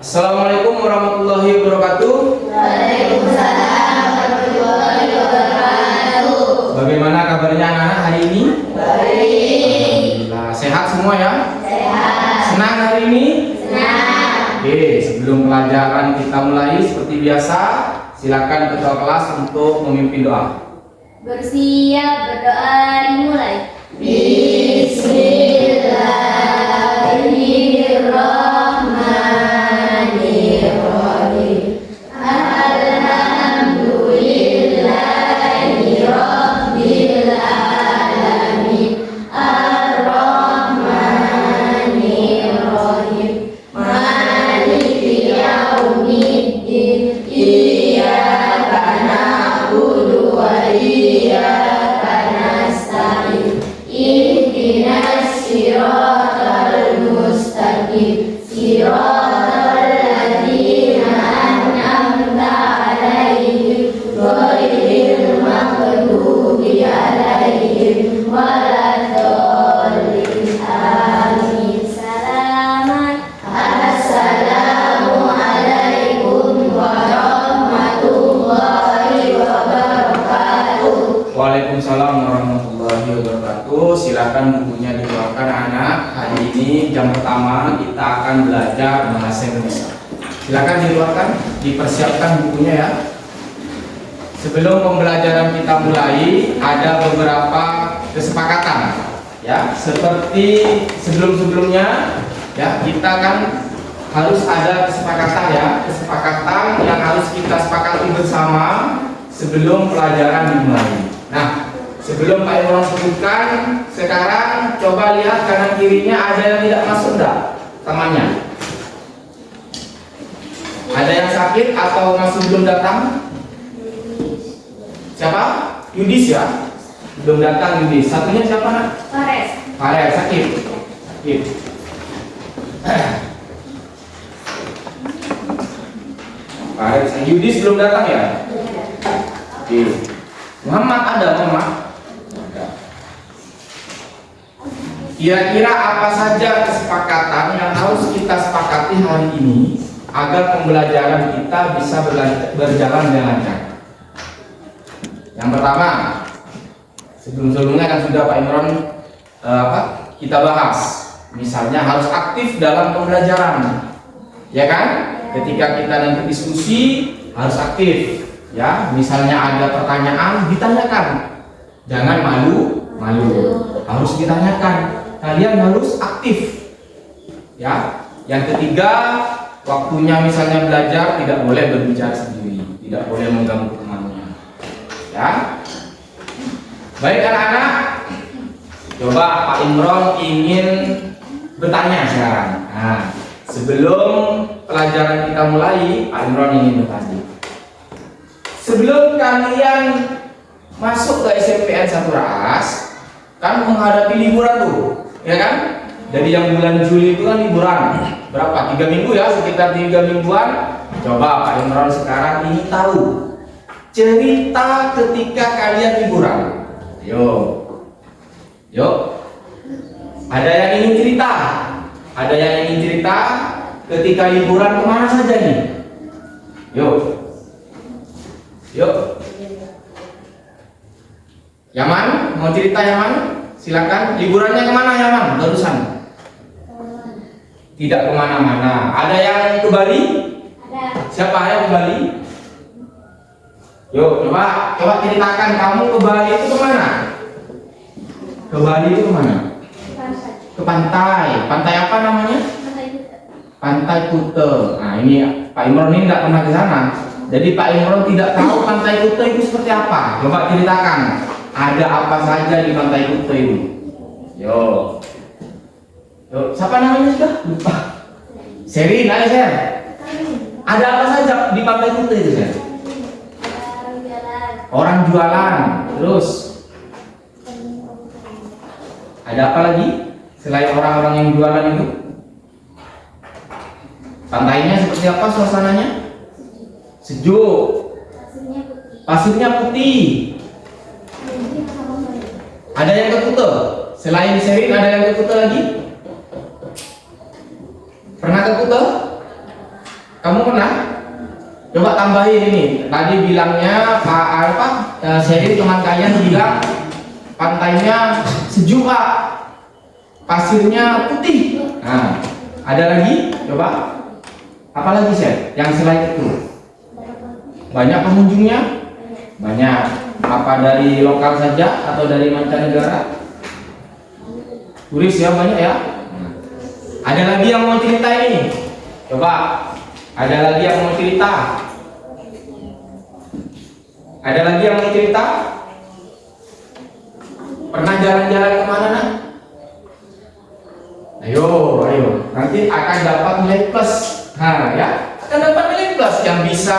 Assalamualaikum warahmatullahi wabarakatuh. Waalaikumsalam warahmatullahi wabarakatuh. Bagaimana kabarnya anak-anak hari ini? Baik. Alhamdulillah. Sehat semua ya? Sehat. Senang hari ini? Senang. Oke, sebelum pelajaran kita mulai seperti biasa, silakan ketua kelas untuk memimpin doa. Bersiap berdoa dimulai. Bismillahirrahmanirrahim. Alhamdulillahi rabbil alamin. Ar-Rahmanir-Rahim. Maliki yaumiddin. Iyyaka na'budu wa iyyaka nasta'in. Ihdinas siratal mustaqim. Siratal ladzina an'amta 'alaihim ghairil maghdubi 'alaihim waladdallin. Amin. Assalamualaikum warahmatullahi wabarakatuh. Waalaikumsalam warahmatullahi wabarakatuh. Silakan bukunya dikeluarkan anak. Hari ini jam pertama kita akan belajar bahasa Indonesia. Silakan dikeluarkan, dipersiapkan bukunya ya. Sebelum pembelajaran kita mulai, ada beberapa kesepakatan ya. Seperti sebelum-sebelumnya ya, kita kan harus ada kesepakatan ya, kesepakatan yang harus kita sepakati bersama sebelum pelajaran dimulai. Nah, sebelum Pak Imron sebutkan, sekarang coba lihat kanan kirinya ada yang tidak masuk enggak temannya? Ada yang sakit atau masih belum datang? Siapa? Yudis ya? Belum datang Yudis. Satunya siapa nak? Fares. Fares sakit. Sakit. Fares, Yudis belum datang ya? Oke. Muhammad ada Muhammad? Ada. Kira-kira apa saja kesepakatan yang harus kita sepakati hari ini agar pembelajaran kita bisa berjalan dengan lancar? Yang pertama, sebelum-sebelumnya kan sudah Pak Imron kita bahas. Misalnya harus aktif dalam pembelajaran, ya kan? Ketika kita nanti diskusi harus aktif, ya. Misalnya ada pertanyaan ditanyakan, jangan malu, harus ditanyakan. Kalian harus aktif, ya. Yang ketiga, waktunya misalnya belajar tidak boleh berbicara sendiri, tidak boleh mengganggu temannya, ya. Baik anak-anak, coba Pak Imron ingin bertanya sekarang. Nah, sebelum pelajaran kita mulai, Pak Imron ingin bertanya. Sebelum kalian masuk ke SMPN 1 Ras, kan menghadapi liburan tuh, ya kan? Jadi yang bulan Juli itu kan liburan. Berapa? 3 minggu ya, sekitar 3 mingguan. Coba Pak Imron sekarang ingin tahu cerita ketika kalian liburan. Yuk. Ada yang ingin cerita? Ada yang ingin cerita ketika liburan kemana saja nih? Yuk. Yaman, mau cerita Yaman? Silakan. Liburannya kemana Yaman? Barusan. Tidak kemana-mana. Ada yang ke Bali? Ada. Siapa yang ke Bali? Yuk, coba ceritakan kamu ke Bali itu kemana? Ke Bali itu kemana? Ke pantai. Pantai apa namanya? Pantai Kute. Nah ini Pak Imron ini tidak pernah ke sana. Jadi Pak Imron tidak tahu Pantai Kute itu seperti apa. Coba ceritakan. Ada apa saja di Pantai Kute itu? Yo. Siapa namanya sudah? Lupa. Sherin, ayo Sher. Ada apa saja di Pantai Kute itu Sher? Orang jualan. Terus ada apa lagi selain orang-orang yang jualan itu? Pantainya seperti apa suasananya? Sejuk. Pasirnya putih. Ada yang ke Kute? Selain Sherin ada yang ke Kute lagi? Pernah ke Kute? Kamu pernah? Coba tambahin ini. Tadi bilangnya Sherin teman kalian bilang pantainya sejuk Pak, pasirnya putih. Nah, ada lagi? Coba. Apa lagi Sher? Yang selain itu? Banyak pengunjungnya? Banyak. Apa dari lokal saja atau dari mancanegara? Turis ya banyak ya. Ada lagi yang mau cerita ini? Coba. Ada lagi yang mau cerita? Ada lagi yang mau cerita? Pernah jalan-jalan kemana nak? Ayo. Nanti akan dapat nilai plus. Nah ya, akan dapat nilai plus yang bisa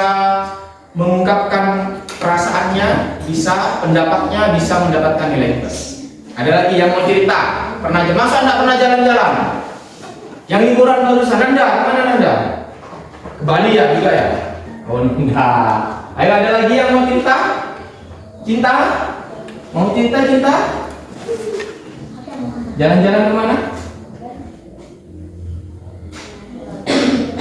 mengungkapkan perasaannya, bisa pendapatnya, bisa mendapatkan nilai plus. Ada lagi yang mau cerita? Masa anda pernah jalan-jalan? Yang liburan barusan Anda, kemana Anda? Ke Bali ya juga ya? Oh enggak. Ayo ada lagi yang mau cerita? Cinta? Mau cerita? Jalan-jalan kemana?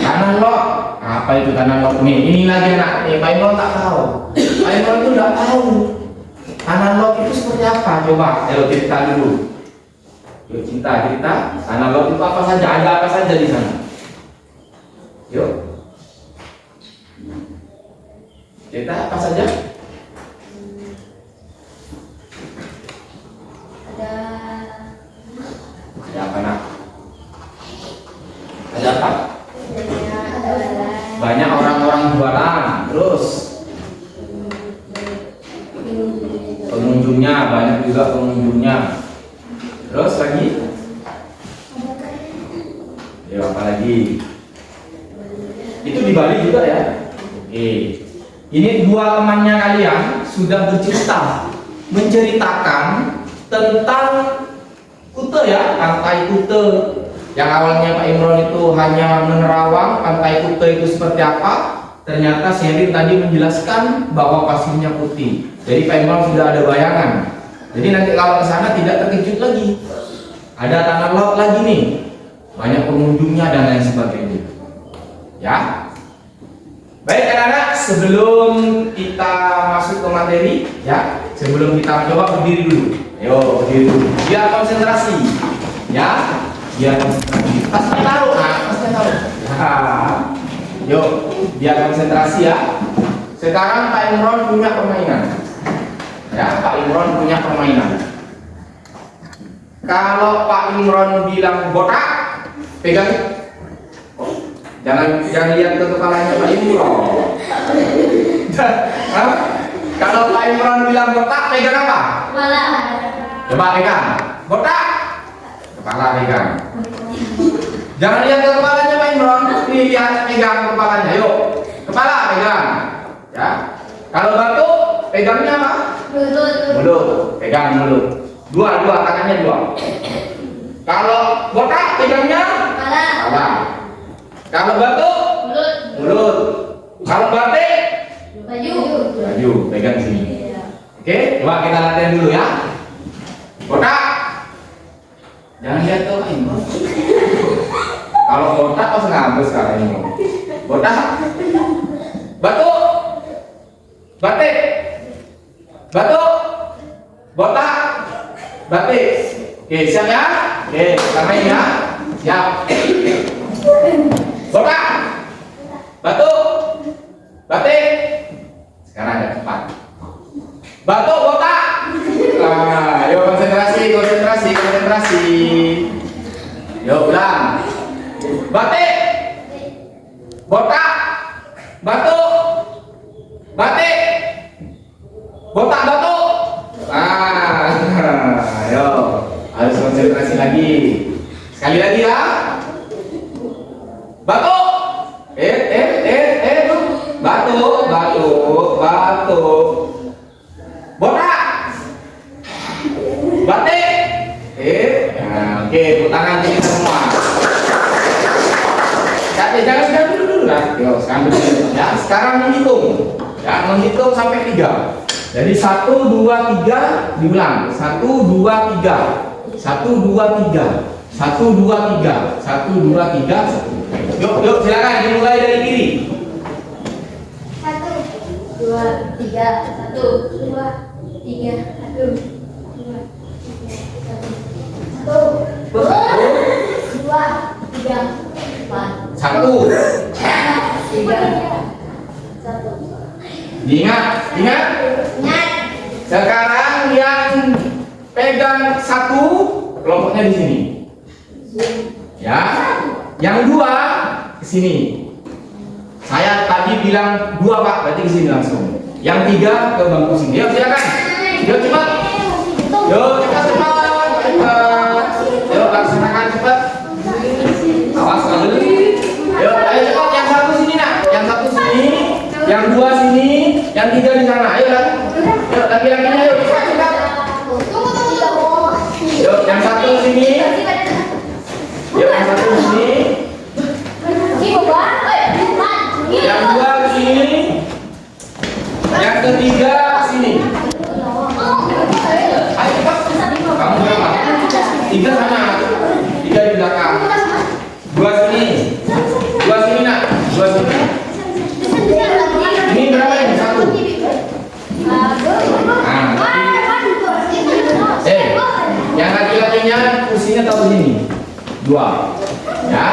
Tanah Lot. Apa itu Tanah Lot? Nih, ini lagi anak. Pak Imron tak tahu. Pak Imron itu enggak tahu. Tanah Lot itu seperti apa? Coba, ayo cerita dulu. Yuk cerita. Tanah Lot itu apa saja? Ada apa saja di sana? Yuk. Cerita apa saja? Ada apa nak? Ada apa? Banyak orang-orang jualan. Terus pengunjungnya banyak juga pengunjungnya. Terus lagi? Ya apa lagi? Itu di Bali juga ya? Oke. Ini dua temannya kalian sudah bercerita, menceritakan tentang Kute ya, pantai Kute. Yang awalnya Pak Imron itu hanya menerawang pantai Kute itu seperti apa. Ternyata Sherin tadi menjelaskan bahwa pasirnya putih. Jadi Pak Imron sudah ada bayangan. Jadi nanti kalau ke sana tidak terkejut lagi. Ada Tanah Lot lagi nih, banyak pengunjungnya dan lain sebagainya. Ya. Baik anak-anak, sebelum kita masuk ke materi, ya, sebelum kita coba berdiri dulu. Ayo berdiri dulu. Biar konsentrasi. Ya, biar konsentrasi. Pasti tahu, pasti tahu. Yuk, biar konsentrasi ya. Sekarang Pak Imron punya permainan. Ya, Pak Imron punya permainan. Kalau Pak Imron bilang botak, pegang. Jangan lihat ke kepalanya Pak Imron. Kalau Pak Imron bilang botak, pegang apa? Kepala. Coba pegang. Botak. Kepala pegang. Jangan lihat ke kepalanya Pak Imron. Lihat pegang kepalanya. Yuk. Kepala pegang. Ya. Kalau batuk, pegangnya apa? Mulut. Pegang mulut. Dua tangannya dua. Kalau botak pegangnya kepala. Kalau batuk mulut. Kalau batik baju. Pegang sini. Oke, coba kita latihan dulu ya. Botak. Jangan lihat tuh Imron. Kalau botak pas ngambek sekarang ini. Botak. Batuk. Batik. Batuk. Botak. Batik. Oke, siap ya? Oke, main ya. Siap. Botak. Batuk. Batik. Sekarang ada cepat. Batuk, botak. Nah, yuk konsentrasi. Yuk ulang. Batik. Botak. Batuk. Batik. Botak, batuk. Ayo, harus konsentrasi lagi. Sekali lagi ya. Batuk. Batuk. Botak. Batik. Nah, oke, tepuk tangan kita semua. Jangan dulu lah. Yo, sekarang dulu. Ya, sekarang menghitung. Ya, menghitung sampai 3. Jadi 1, 2, 3 diulang. 1, 2, 3. 1, 2, 3. 1, 2, 3. 1, 2, 3. 1. Oke, Yuk, silakan dimulai dari kiri. 1, 2, 3, 1, 2, 3, 1, 2, 3, 1, 2, 3, 4, 1. 3, 1. Ingat. Ingat. Sekarang yang pegang 1 kelompoknya di sini. Ya. Yang 2 ke sini. Saya tadi bilang 2 Pak, berarti ke sini langsung. Yang 3 ke bangku sini. Yuk silakan. Yuk cepat. Yuk cepat. Yuk laksanakan cepat. Awas kali. Yuk ayo cepat. Yang 1 sini nak. Yang 1 sini. Yang 2 sini. Yang 3 di sana. Ayo lah. Yuk laki-lakinya yuk cepat. Yuk yang 1 sini. Yuk yang 1 sini. Yang 2 ke sini. Yang ketiga ke sini. Ayo cepat. Kamu berapa? 3 sana. 3 di belakang. 2 sini. 2 sini nak. 2 sini. Ini berapa ini? 1. Yang laki-lakinya kursinya taruh sini. 2. Ya.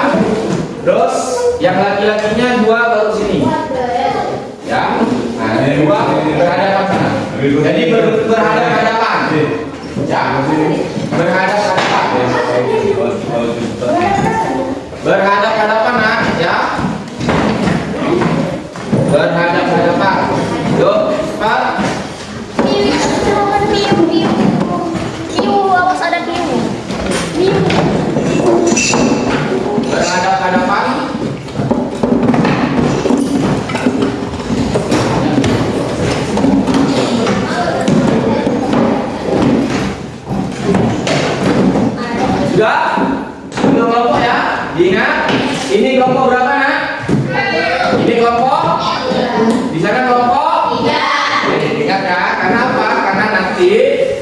Terus yang laki-lakinya 2 taruh sini. Ya. Nah, ini 2 berhadapan sana. Jadi berhadapan-hadapan. Ya. Berhadap-hadapan. Berhadap-hadapan nak, ya. Berhadap-hadapan. Yuk, cepat. Berhadap-hadapan. Sudah? Sudah kelompok ya? Diingat, ini kelompok berapa nak? Ini kelompok? Di sana kelompok? Ingat ya, karena apa? Karena nanti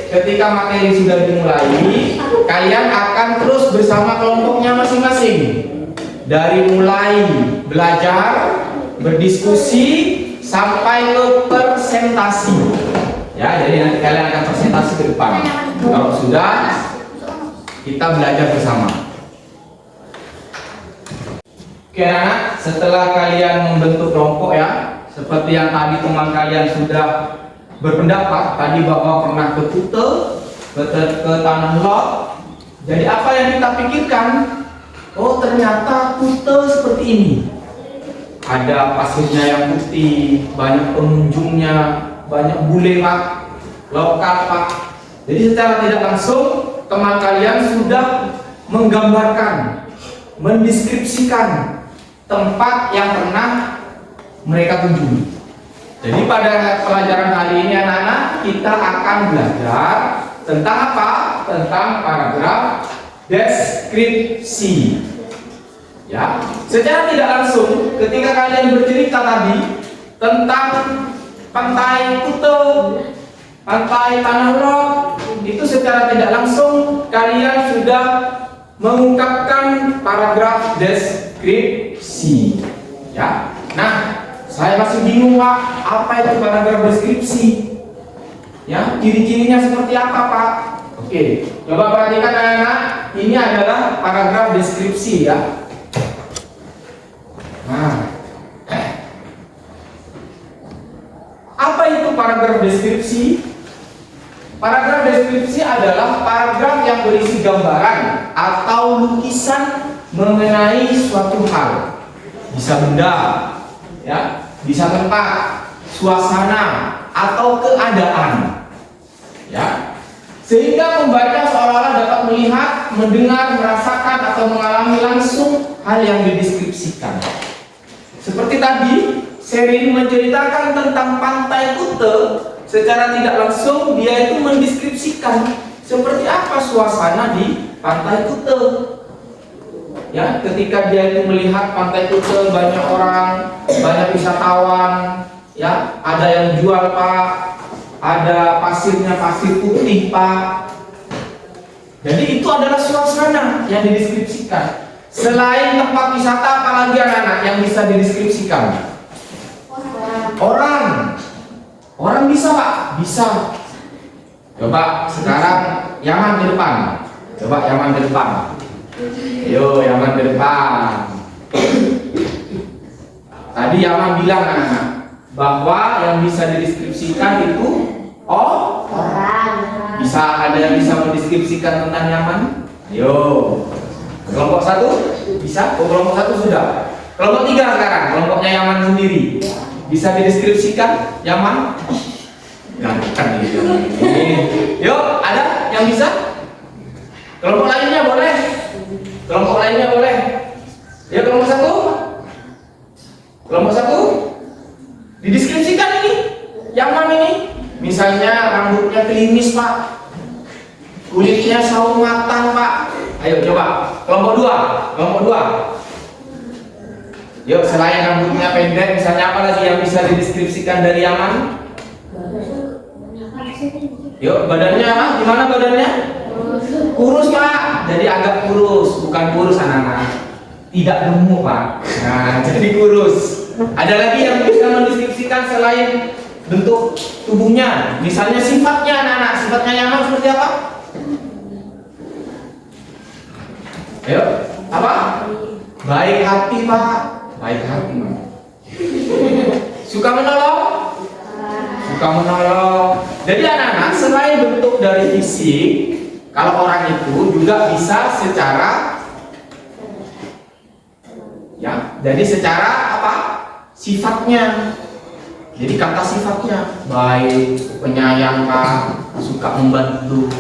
ketika materi sudah dimulai, kalian akan terus bersama kelompoknya masing-masing. Dari mulai belajar, berdiskusi, sampai ke presentasi. Ya, jadi nanti kalian akan presentasi ke depan. Kalau sudah, kita belajar bersama. Oke anak, setelah kalian membentuk kelompok ya, seperti yang tadi teman kalian sudah berpendapat tadi bahwa pernah ke Kute, ke Tanah Lot. Jadi apa yang kita pikirkan? Oh ternyata Kute seperti ini. Ada pasirnya yang putih, banyak pengunjungnya, banyak bule Pak, lokal Pak. Jadi secara tidak langsung teman kalian sudah menggambarkan, mendeskripsikan tempat yang pernah mereka kunjungi. Jadi pada pelajaran hari ini anak-anak kita akan belajar tentang apa? Tentang paragraf deskripsi. Ya, secara tidak langsung ketika kalian bercerita tadi tentang pantai Kute, pantai Tanah Lot, itu secara tidak langsung kalian sudah mengungkapkan paragraf deskripsi. Ya. Nah, saya masih bingung Pak, apa itu paragraf deskripsi? Ya, ciri-cirinya seperti apa Pak? Oke, coba perhatikan anak-anak, ini adalah paragraf deskripsi ya. Nah, apa itu paragraf deskripsi? Paragraf deskripsi adalah paragraf yang berisi gambaran atau lukisan mengenai suatu hal. Bisa benda, ya, bisa tempat, suasana atau keadaan. Ya. Sehingga pembaca seolah-olah dapat melihat, mendengar, merasakan atau mengalami langsung hal yang dideskripsikan. Seperti tadi, Sherin menceritakan tentang pantai Kute, secara tidak langsung dia itu mendeskripsikan seperti apa suasana di pantai Kute. Ya, ketika dia itu melihat pantai Kute banyak orang, banyak wisatawan, ya, ada yang jual Pak, ada pasirnya pasir putih Pak. Jadi itu adalah suasana yang dideskripsikan. Selain tempat wisata, apalagi anak-anak yang bisa dideskripsikan? Orang bisa Pak? Bisa. Coba sekarang Yaman ke depan. Coba Yaman ke depan. Ayo Yaman ke depan. Tadi Yaman bilang anak-anak bahwa yang bisa dideskripsikan itu Orang. bisa, ada yang bisa mendeskripsikan tentang Yaman? Ayo. Kelompok 1 bisa? Oh, kelompok 1 sudah. Kelompok 3 sekarang, kelompoknya Yaman sendiri. Bisa dideskripsikan Yaman? Ganteng nih Yaman ini. Yuk, ada yang bisa? Kelompok lainnya boleh? Kelompok lainnya boleh? Ya, kelompok 1. Kelompok 1 dideskripsikan ini Yaman ini. Misalnya rambutnya klimis Pak, kulitnya sawo matang Pak. Ayo coba. Kelompok 2. Kelompok 2. Yuk, selain rambutnya pendek, misalnya apa lagi yang bisa dideskripsikan dari Yaman? Yuk, badannya apa? Gimana badannya? Kurus Pak. Jadi agak kurus, bukan kurus anak-anak. Tidak gemuk Pak. Nah, jadi kurus. Ada lagi yang bisa mendeskripsikan selain bentuk tubuhnya, misalnya sifatnya anak-anak. Sifatnya Yaman seperti apa? Ayo, apa? Baik hati Pak. Baik hati Pak. Suka menolong? Suka menolong. Jadi anak-anak, selain bentuk dari fisik, kalau orang itu juga bisa secara jadi secara apa? Sifatnya. Jadi kata sifatnya baik, penyayang Pak, suka membantu,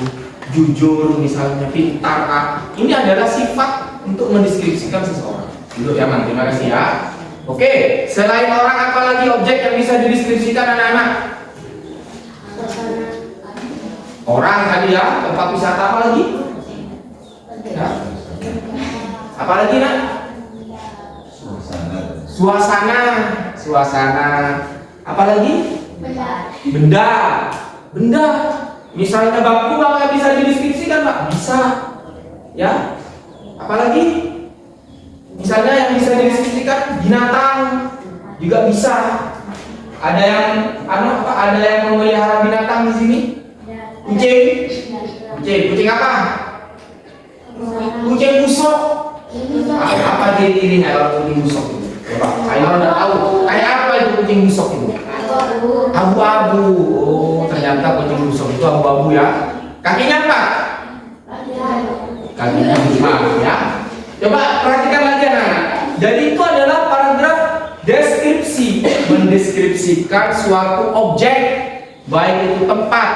jujur misalnya, pintar Pak. Ini adalah sifat untuk mendeskripsikan seseorang. Duduk Yaman, terima kasih ya. Oke, selain orang, apa lagi objek yang bisa dideskripsikan anak-anak? Orang tadi ya, tempat wisata, apa lagi? Ya. Apa lagi nak? Suasana. Apa lagi? Benda. Misalnya bangku Pak, bisa dideskripsikan Pak? Bisa. Ya. Apalagi? Misalnya yang bisa dideskripsikan binatang juga bisa. Ada yang ada yang memelihara binatang di sini? Kucing apa? Kucing busok. Apa ciri-cirinya kalau kucing busok itu? Coba, saya udah tahu. Kayak apa itu kucing busok itu? Abu-abu. Oh, ternyata kucing busok itu abu-abu ya. Kakinya apa? Kakinya 5 ya. Coba perhatikan lagi anak-anak. Jadi itu adalah paragraf deskripsi, mendeskripsikan suatu objek, baik itu tempat,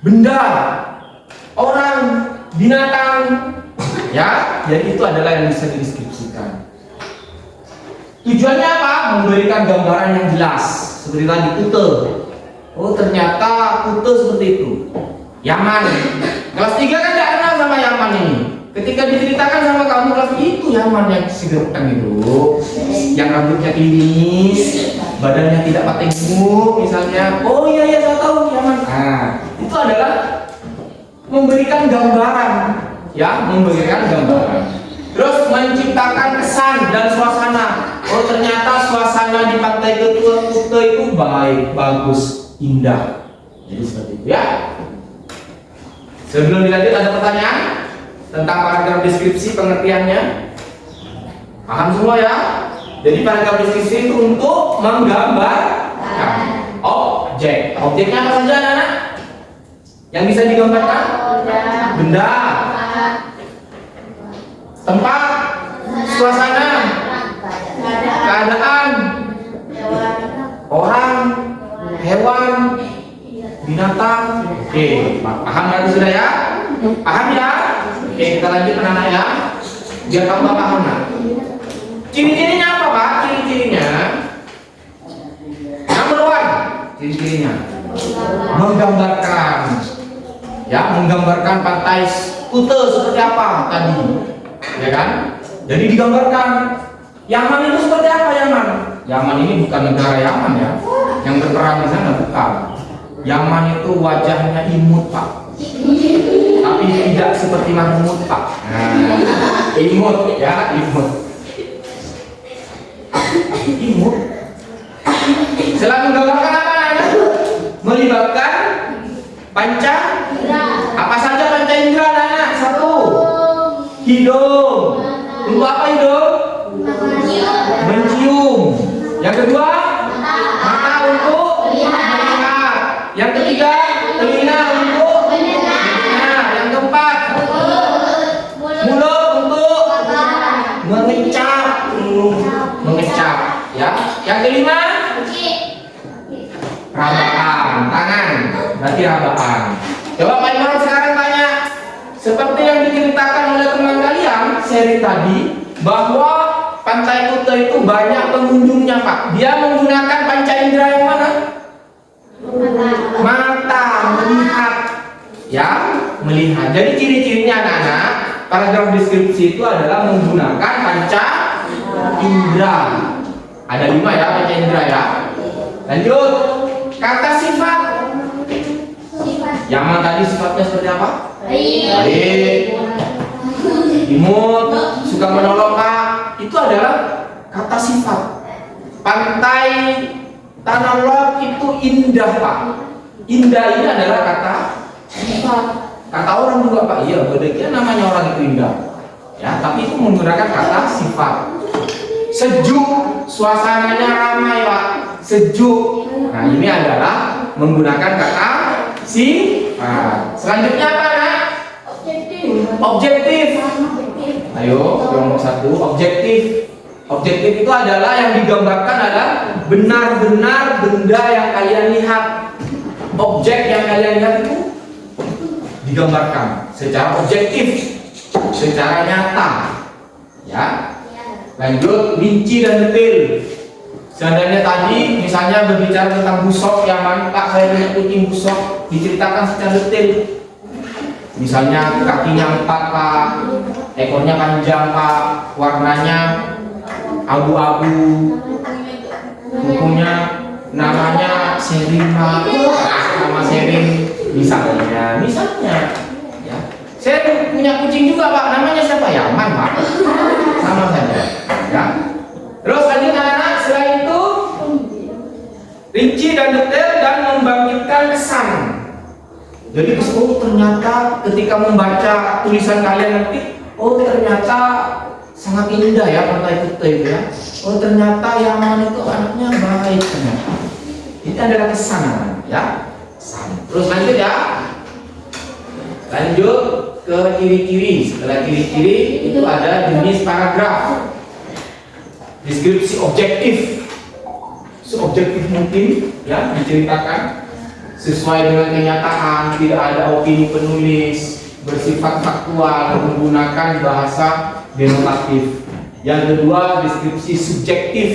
benda, orang, binatang, ya. Jadi itu adalah yang bisa dideskripsikan. Tujuannya apa? Memberikan gambaran yang jelas. Seperti tadi kute. Oh, ternyata kute seperti itu. Yaman. Kelas 3 kan tidak kenal sama Yaman ini. Ketika diceritakan sama kamu kelas itu Yaman yang seganteng itu, yang rambutnya klimis, badannya tidak pakai gemuk misalnya. Oh iya saya tahu Yaman. Nah, itu adalah memberikan gambaran, ya, memberikan gambaran. Terus menciptakan kesan dan suasana. Oh ternyata suasana di Pantai Kuta itu baik, bagus, indah. Jadi seperti itu ya. Sebelum dilanjut ada pertanyaan tentang paragraf deskripsi, pengertiannya? Paham semua ya? Jadi paragraf deskripsi itu untuk menggambarkan objek. Objeknya apa saja anak-anak? Yang bisa digambarkan? Benda, tempat, suasana, keadaan, orang, hewan, binatang. Oke, paham berarti sudah ya? Paham ya? Oke, kita lanjut anak-anak ya. Biar kamu paham nak. Ciri-cirinya apa Pak? Ciri-cirinya number 1. Ciri-cirinya menggambarkan, ya, menggambarkan Pantai Kuta seperti apa tadi, ya kan? Jadi digambarkan. Yaman itu seperti apa Yaman? Yaman ini bukan negara Yaman ya, yang berperang di sana bukan. Yaman itu wajahnya imut Pak, tapi tidak seperti Mahmud Pak. Nah, imut ya, imut. Imut. Setelah menggambarkan apa anak? Melibatkan panca. Apa saja panca indera anak? Satu, hidung. Untuk apa hidung? Mencium. Yang kedua, mata untuk melihat. Yang ketiga, telinga untuk mendengar. Yang keempat, mulut untuk mengecap. Mengecap. Ya. Yang kelima, rabaan tangan. Berarti rabaan. Coba Pak Imran sekarang tanya, seperti yang diceritakan oleh teman kalian seri tadi, bahwa Pantai Kuta itu banyak pengunjungnya Pak. Dia menggunakan panca indera yang mana? Mata, melihat. Ya, melihat. Jadi ciri-cirinya anak-anak, paragraf deskripsi itu adalah menggunakan panca indera. Ada 5 ya panca indera ya. Lanjut, kata sifat. Yaman tadi sifatnya seperti apa? Baik, imut, suka menolong Pak. Itu adalah kata sifat. Pantai Tanah Lot itu indah Pak. Indah ini adalah kata sifat. Kata orang juga Pak, iya bedanya namanya orang itu indah. Ya, tapi itu menggunakan kata sifat. Sejuk, suasananya ramai Pak. Sejuk. Nah ini adalah menggunakan kata sifat. Selanjutnya apa nak? Objektif. Ayo, kelompok 1. Objektif. Objektif itu adalah yang digambarkan adalah benar-benar benda yang kalian lihat. Objek yang kalian lihat itu digambarkan secara objektif, secara nyata. Ya. Lanjut, rinci dan detail. Seandainya tadi misalnya berbicara tentang busok yang mana Pak, saya punya kucing busok, diceritakan secara detail. Misalnya kakinya 4 Pak, ekornya panjang Pak, warnanya abu-abu, kukunya namanya Serin Pak, nama Serin misalnya ya. Saya punya kucing juga Pak, namanya siapa? Yaman Pak, sama saja ya. Terus lanjut anak-anak, selain itu rinci dan detail dan membangkitkan kesan. Jadi oh ternyata ketika membaca tulisan kalian nanti, oh ternyata sangat indah ya Pantai Kuta itu ya. Oh ternyata Yaman itu anaknya baik ternyata. Ini adalah kesan ya. Kesan. Terus lanjut ya. Lanjut ke ciri-ciri. Setelah ciri-ciri itu ada jenis paragraf. Deskripsi objektif. Seobjektif mungkin ya diceritakan, sesuai dengan kenyataan, tidak ada opini penulis, bersifat faktual, menggunakan bahasa denotatif. Yang kedua, deskripsi subjektif,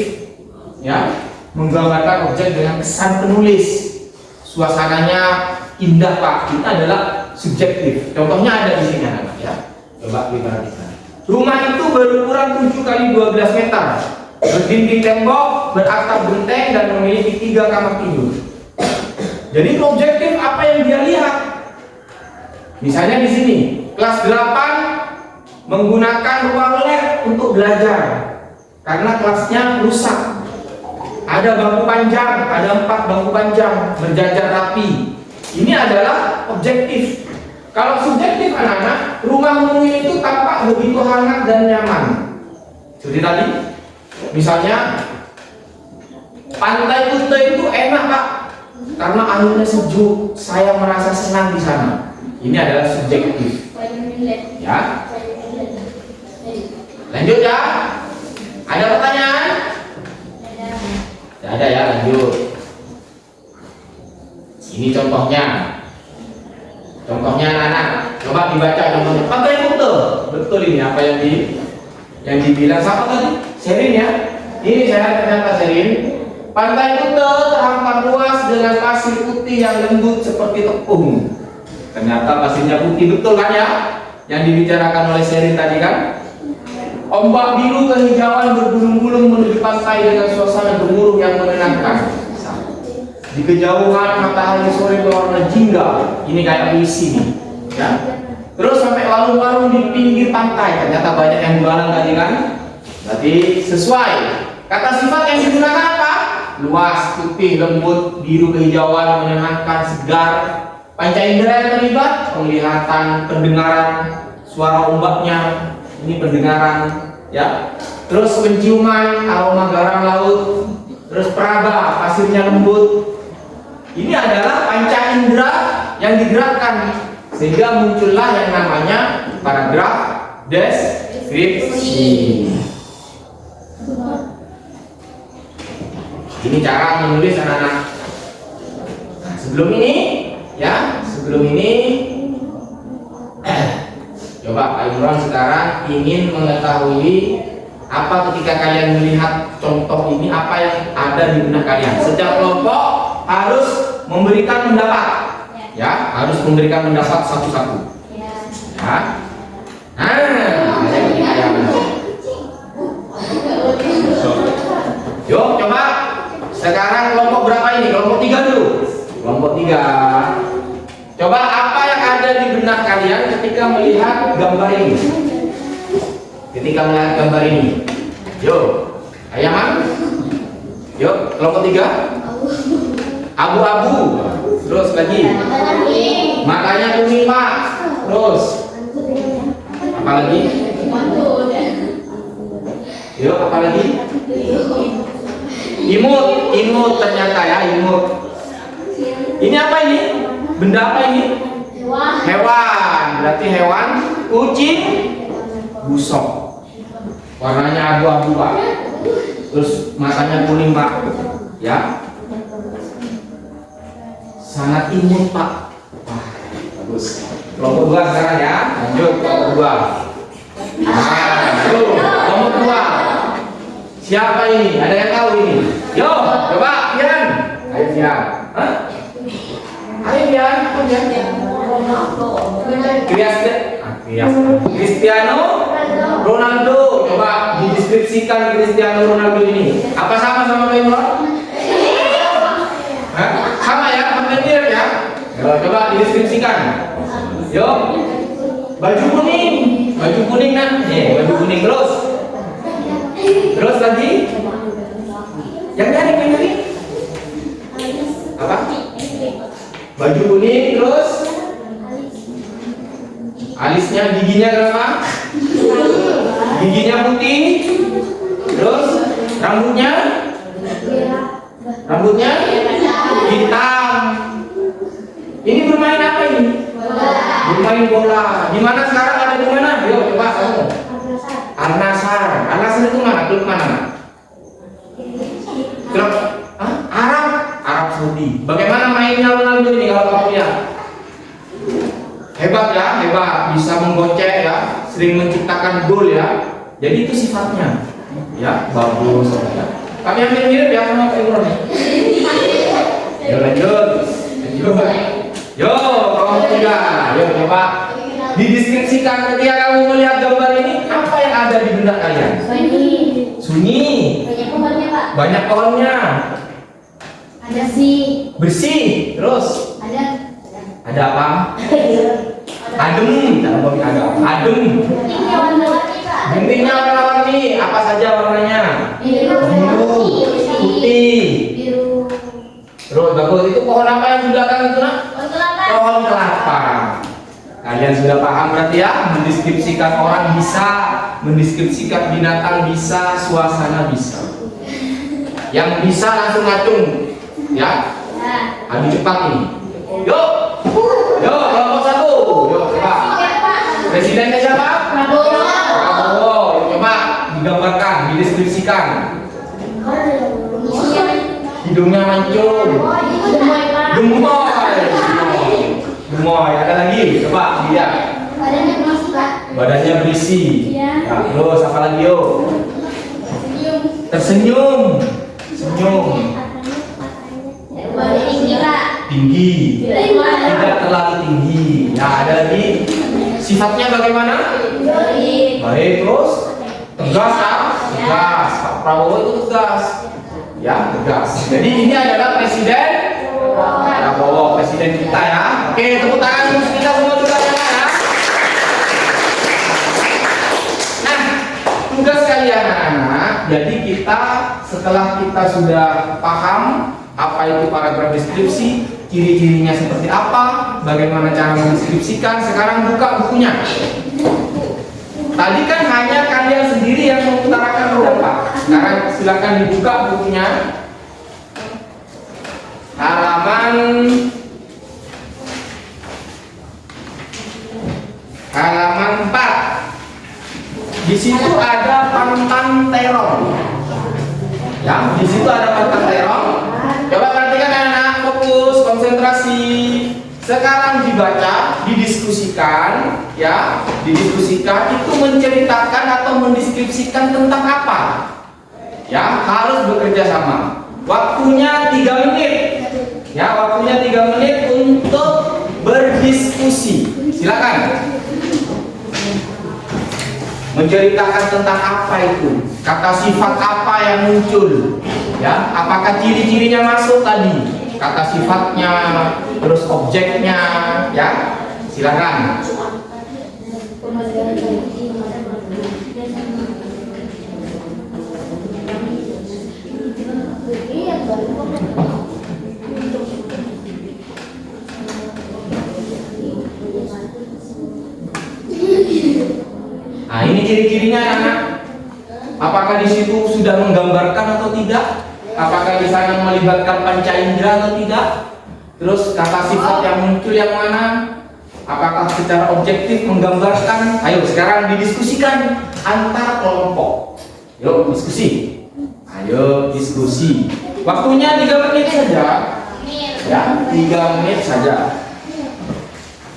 ya, menggambarkan objek dengan kesan penulis. Suasananya indah Pak, itu adalah subjektif. Contohnya ada di sini anak ya. Coba diperhatikan. Rumah itu berukuran 7 kali 12 meter, berdinding tembok, beratap genteng dan memiliki 3 kamar tidur. Jadi objektif apa yang dia lihat. Misalnya di sini, kelas 8 menggunakan ruang lab untuk belajar karena kelasnya rusak. Ada bangku panjang, ada 4 bangku panjang berjajar rapi. Ini adalah objektif. Kalau subjektif anak-anak, rumah Munir itu tampak begitu hangat dan nyaman. Seperti tadi, misalnya Pantai Kuta itu enak Pak, karena anginnya sejuk, saya merasa senang di sana. Ini adalah subjektif. Ya. Lanjut ya. Ada pertanyaan? Tidak ada ya, lanjut. Ini contohnya. Contohnya anak-anak. Coba dibaca contohnya. Pantai Kuta. Betul ini apa yang dibilang siapa tadi? Serin ya. Ini saya ternyata Serin. Pantai Kuta terhampar luas dengan pasir putih yang lembut seperti tepung. Ternyata pasirnya putih, betul kan ya? Yang dibicarakan oleh Serin tadi kan? Ombak biru kehijauan bergulung-gulung menuju pantai dengan suasana gemuruh yang menenangkan. Di kejauhan matahari sore berwarna jingga. Ini kayak puisi nih, ya. Terus sampai warung-warung di pinggir pantai, ternyata banyak yang jualan tadi kan. Berarti sesuai. Kata sifat yang digunakan apa? Luas, putih, lembut, biru kehijauan, menyenangkan, segar. Panca indera yang terlibat, penglihatan, pendengaran, suara ombaknya, ini pendengaran, ya. Terus penciuman, aroma garam laut, terus peraba, pasirnya lembut. Ini adalah panca indera yang digerakkan, sehingga muncullah yang namanya paragraf deskripsi. Ini cara menulis anak-anak. Nah, sebelum ini coba Pak Imran sekarang ingin mengetahui apa ketika kalian melihat contoh ini, apa yang ada di benak kalian. Setiap kelompok harus memberikan pendapat, ya, harus memberikan pendapat satu-satu. Ya. Yuk, coba sekarang kelompok berapa ini? Kelompok 3 dulu. Kelompok 3. Coba apa yang ada di benak kalian ketika melihat gambar ini? Ketika melihat gambar ini. Yuk, Ayaman. Yuk, kelompok 3. Abu-abu. Terus lagi. Makanya kuning, Pak. Terus. Apa lagi? Yuk, apa lagi? Imut ternyata ya, imut. Ini apa ini? Benda apa ini? Hewan. Berarti hewan. Kucing. Busok. Warnanya abu-abu, Pak. Terus matanya kuning, Pak. Ya. Sangat imut, Pak. Wah, bagus. Kelompok 2 sekarang ya. Lanjut kelompok 2. Nah, yuk, kelompok 2. Siapa ini? Ada yang tahu ini? Yo, coba Pian. Ayo Pian. Hah? Ayo Pian. Cristiano Ronaldo. Coba dideskripsikan Cristiano Ronaldo ini. Apa sama Neymar? Hah? Sama ya, hampir mirip ya. Coba dideskripsikan. Yo. Baju kuning kan? Baju kuning terus. Terus lagi? Yang nyari? Apa? Baju kuning terus? Alisnya, giginya berapa? Giginya putih. Terus rambutnya hitam. Ini bermain apa ini? Bermain bola. Di mana sekarang, ada di mana? Yuk coba kamu. Al-Nassr itu mana? Klub mana? Klub Arab Saudi. Bagaimana mainnya Ronaldo ini kalau kamu lihat? Hebat ya, hebat, bisa menggocek ya, sering menciptakan gol ya. Jadi itu sifatnya. Ya, bagus ya. Kami hampir mirip ya sama Pak Imron. Yuk lanjut. Yo, kelompok 3. Yuk coba dideskripsikan ketika kamu melihat gambar ini, apa yang ada di benak kalian? Sunyi. Banyak pohonnya. Ada sih. Bersih. Terus? Ada apa? Adem. Adem. Dindingnya warna-warni. Apa saja warnanya? Biru, putih. Terus bagus. Itu pohon apa yang di belakang itu, Nak? Pohon kelapa. Kalian sudah paham berarti ya? Mendeskripsikan orang bisa, mendeskripsikan binatang bisa, suasana bisa. Yang bisa langsung ngacung, ya? Adu cepat ini. Yuk, kelompok 1. Yuk, coba. Presidennya siapa? Prabowo. Yuk, coba digambarkan, dideskripsikan. Hidungnya mancung. Gemoy. Ada lagi? Coba lihat. Badannya berisi. Nah, terus apa lagi yuk? Tersenyum. Tinggi. Tidak terlalu tinggi. Nah, ada lagi. Sifatnya bagaimana? Baik. Terus tegas kan? Tegas. Pak Prabowo itu tegas. Ya, tegas. Jadi ini adalah Presiden Prabowo, presiden kita ya. Oke, tepuk tangan untuk kita semua juga ya. sekalian anak-anak, jadi kita setelah kita sudah paham apa itu paragraf deskripsi, ciri-cirinya seperti apa, bagaimana cara mendeskripsikan, sekarang buka bukunya. Tadi kan hanya kalian sendiri yang mengutarakan pendapat. Sekarang silakan dibuka bukunya. Halaman 4. Di situ ada pantang terong. Ya, di situ ada pantang terong. Coba perhatikan anak-anak, fokus, konsentrasi. Sekarang dibaca, didiskusikan, ya, didiskusikan itu menceritakan atau mendeskripsikan tentang apa? Ya, harus bekerja sama. Waktunya 3 menit. Ya, waktunya 3 menit untuk berdiskusi. Silakan. Menceritakan tentang apa itu? Kata sifat apa yang muncul? Ya, apakah ciri-cirinya masuk tadi? Kata sifatnya, terus objeknya, ya. Silakan. Nah, ini ciri-cirinya anak. Apakah di situ sudah menggambarkan atau tidak? Apakah di sana melibatkan panca indera atau tidak? Terus kata sifat yang muncul yang mana? Apakah secara objektif menggambarkan? Ayo sekarang didiskusikan antar kelompok. Yuk diskusi. Ayo diskusi. Waktunya 3 menit saja. Ya, 3 menit saja.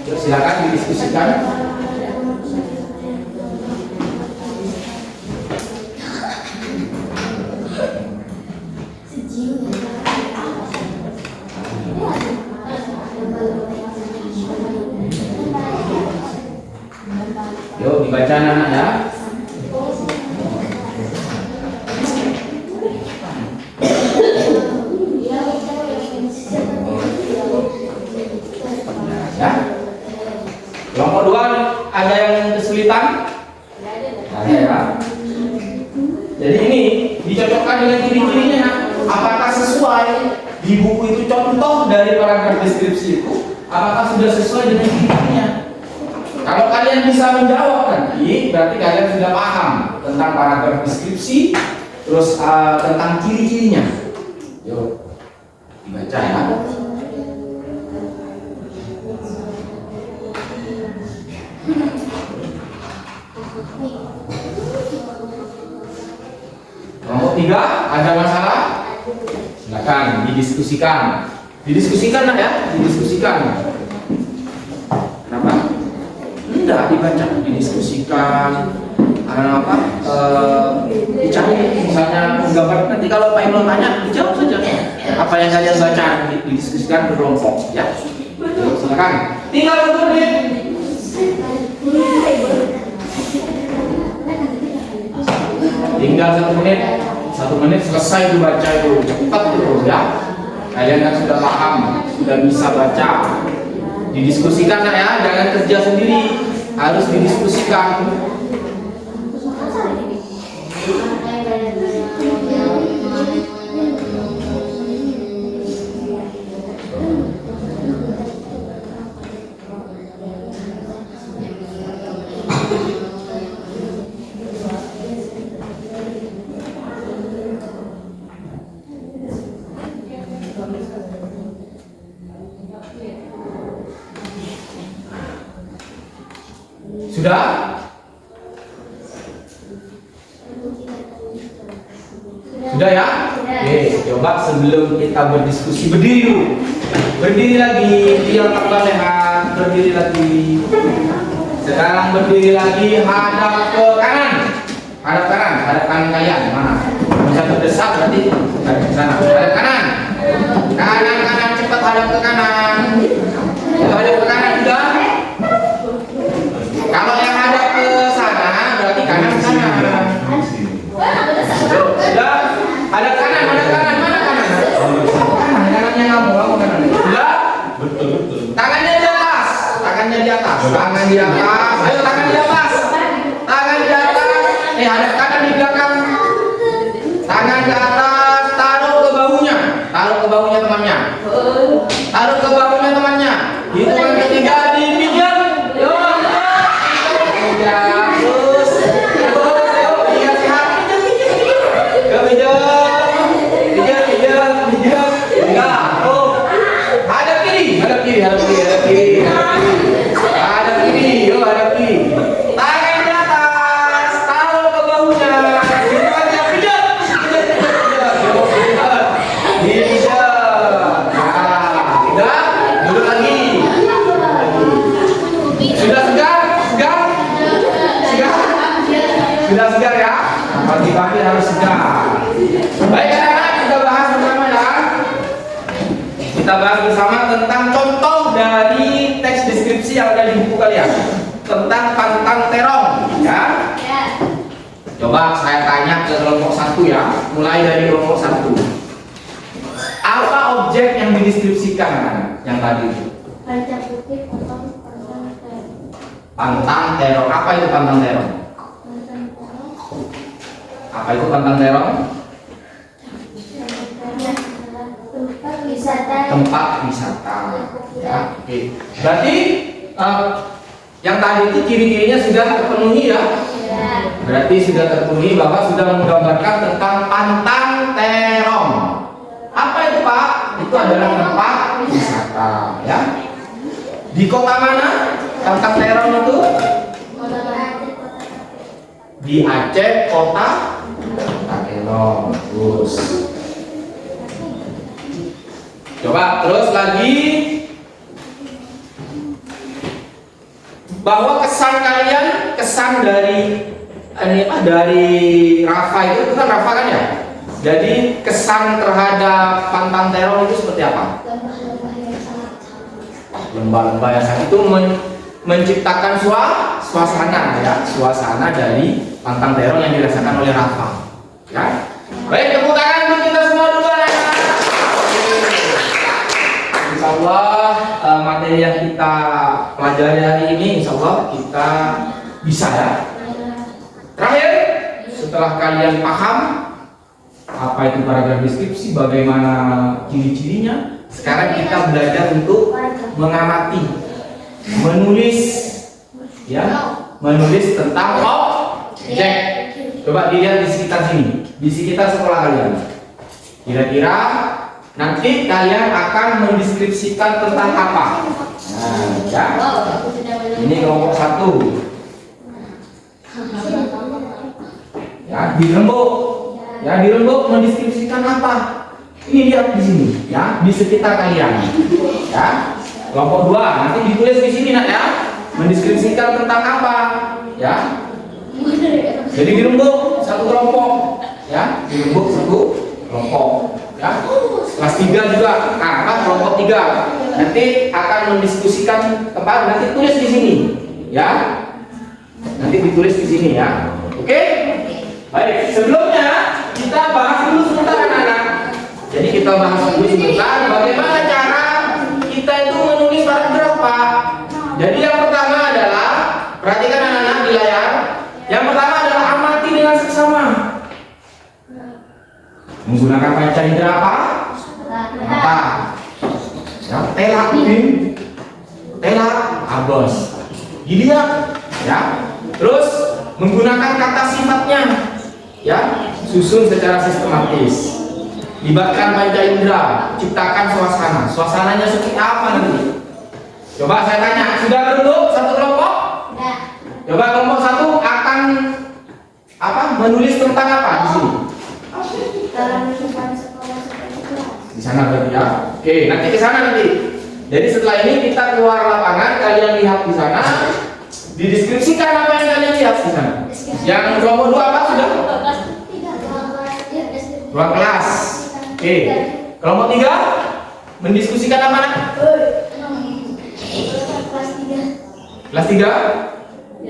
Yuk silakan didiskusikan. Yuk dibaca anak ya. Ya. Kelompok 2 ada yang kesulitan? Ada ya. Jadi ini dicocokkan dengan ciri-cirinya. Apakah sesuai di buku itu contoh dari paragraf deskripsi itu? Apakah sudah sesuai dengan ciri-cirinya? Kalau kalian bisa menjawab nanti, berarti kalian sudah paham tentang paragraf deskripsi, terus tentang ciri-cirinya. Yuk, dibaca ya. Nomor 3, ada masalah? Silakan didiskusikan. Didiskusikan nak ya, didiskusikan. Kenapa? Tidak dibaca, didiskusikan. Apa? Dicari misalnya menggambar. Nanti kalau Pak Imron tanya, dijawab saja. Apa yang kalian baca didiskusikan berkelompok, ya. Silakan. Tinggal 1 menit. Tinggal 1 menit. 1 menit selesai dibaca itu, cepat terus ya. Kalian kan sudah paham, sudah bisa baca. Didiskusikan nak ya, jangan kerja sendiri, harus didiskusikan. Sudah? Sudah ya? Oke, coba sebelum kita berdiskusi berdiri dulu. Berdiri lagi, biar tambah sehat. Berdiri lagi. Sekarang berdiri lagi, hadap ke kanan. Hadap kanan kalian. Mana? Bisa terdesak berarti ke sana. Hadap kanan. Kanan cepat hadap ke kanan. Hadap ke kanan sudah. Kalau yang hadap ke sana berarti kanan ke sana. Sudah. Hadap kanan, mana kanan? Kanannya kamu kanan. Sudah? Betul. Tangannya di atas. Tangan di atas. Ayo tangan di atas. Tangan di atas. Hadap kanan di belakang. Pagi-pagi harus segar. Baik anak-anak, kita bahas bersama ya. Kita bahas bersama tentang contoh dari teks deskripsi yang ada di buku kalian tentang pantang terong, ya. Coba saya tanya ke kelompok 1 ya, mulai dari kelompok 1. Apa objek yang dideskripsikan anak-anak yang tadi itu? Kaca putih potong pantang terong. Pantang terong. Apa itu pantang terong? Pantang terong. Apa itu pantang terong? Tempat wisata. Tempat wisata. Ya, oke. Berarti yang tadi itu ciri-cirinya sudah terpenuhi ya? Ya. Berarti sudah terpenuhi bahwa sudah menggambarkan tentang pantang terong. Apa itu Pak? Itu adalah tempat wisata ya. Di kota mana pantang terong itu? Di Aceh, kota Terong. Terus coba terus lagi, bahwa kesan kalian, kesan dari dari Rafa itu kan Rafa kan ya. Jadi kesan terhadap pantang terong itu seperti apa? Lembah-lembah yang sangat itu menciptakan suasana ya, suasana dari pantang terong yang dirasakan oleh Rafa. Ya. Baik, tepuk tangan untuk kita semua dulu anak-anak. Insya Allah materi yang kita pelajari hari ini Insya Allah kita bisa ya. Terakhir, setelah kalian paham apa itu paragraf deskripsi, bagaimana ciri-cirinya, sekarang kita belajar untuk mengamati, menulis ya, menulis tentang objek. Coba dilihat di sekitar sini, di sekitar sekolah kalian. Kira-kira nanti kalian akan mendeskripsikan tentang apa? Nah, ya. Ini kelompok 1. Ya, di rembuk. Ya, di rembuk mendeskripsikan apa? Ini lihat di sini, ya, di sekitar kalian. Ya. Kelompok 2 nanti ditulis di sini nak ya. Mendeskripsikan tentang apa? Ya. Jadi di rembuk satu kelompok, ya, di rembuk satu kelompok. Ya. Kelas 3 juga, nah, kelompok 3 nanti akan mendiskusikan tempat, nanti tulis di sini, ya, nanti ditulis di sini ya, oke? Baik, sebelumnya kita bahas dulu sebentar anak-anak. Jadi kita bahas dulu sebentar bagaimana cara kita itu menulis paragraf Pak. Jadi yang pertama adalah, perhatikan anak-anak di layar. Yang pertama adalah amati dengan seksama. Menggunakan panca indera apa? Mata. Ya, telak bin, telak abos. Dilihat, ya. Terus menggunakan kata sifatnya, ya, susun secara sistematis. Libatkan panca indera, ciptakan suasana. Suasananya seperti apa nanti? Coba saya tanya, sudah berbentuk satu kelompok? Coba kelompok 1 akan apa? Menulis tentang apa di sini? Di sana berarti ya. Oke, nanti ke sana nanti. Jadi setelah ini kita keluar lapangan, kalian lihat di sana, dideskripsikan apa yang kalian lihat di sana. Yang kelompok 2 apa sudah? Ruang kelas. Oke. Kelompok 3 mendiskusikan apa? Kelas 3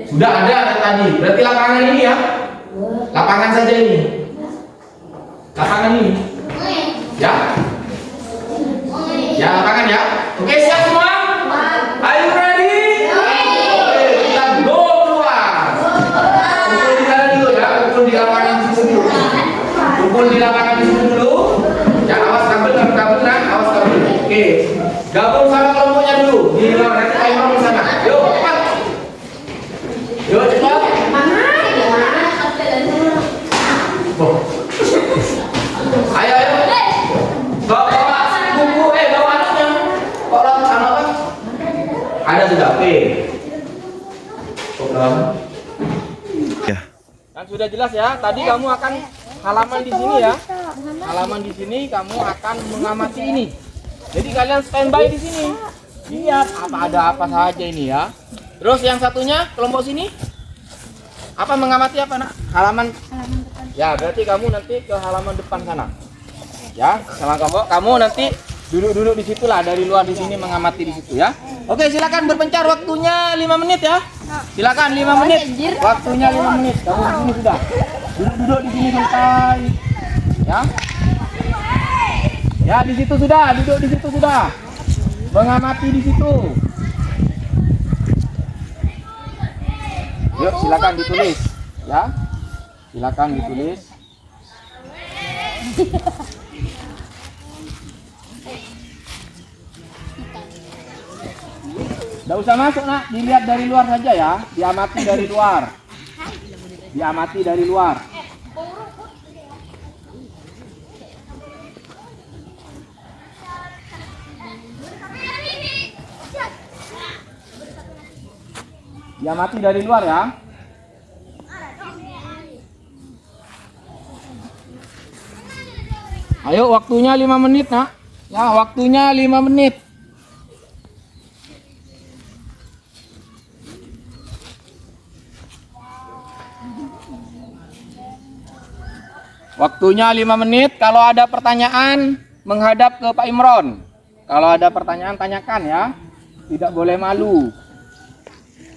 sudah ada tadi. Berarti lapangan ini ya. Lapangan saja ini. Lapangan ini. Ya. Ya, lapangan ya. Oke, siap semua? Are you ready? Oke, kita go keluar. Kumpul di sana dulu ya. Kumpul di lapangan di situ dulu. Kumpul di lapangan di situ dulu. Ya, awas kabel, nah, awas kabel. Oke. Gabung sama kelompoknya dulu. Di luar nanti timer di sana. Yuk, cepat. Yuk, cepat. Oh. Ayo, ayo. Bawa buku, bawa anaknya. Kok anak apa? Ada sudah, oke. Ya. Kan sudah jelas ya. Tadi kamu akan halaman di sini ya. Halaman di sini kamu akan mengamati ini. Jadi kalian standby di sini. Lihat ada apa saja ini ya. Terus yang satunya kelompok sini apa mengamati apa nak? Halaman Ya, berarti kamu nanti ke halaman depan sana. Ya, salah kamu nanti duduk-duduk di situ lah, dari luar di sini mengamati di situ ya. Oke, silakan berpencar, waktunya 5 menit ya. Silakan 5 menit. Waktunya 5 menit. Kamu di sini sudah. Duduk-duduk di sini santai. Ya. Ya, di situ sudah, duduk di situ sudah. Mengamati di situ. Yuk, silakan ditulis ya. Silakan ditulis. Nggak usah masuk nak, dilihat dari luar saja ya, diamati dari luar. Diamati dari luar. Diamati dari luar ya. Ayo, waktunya 5 menit nak. Ya, waktunya 5 menit. Waktunya 5 menit. Kalau ada pertanyaan, menghadap ke Pak Imron. Kalau ada pertanyaan, tanyakan ya. Tidak boleh malu.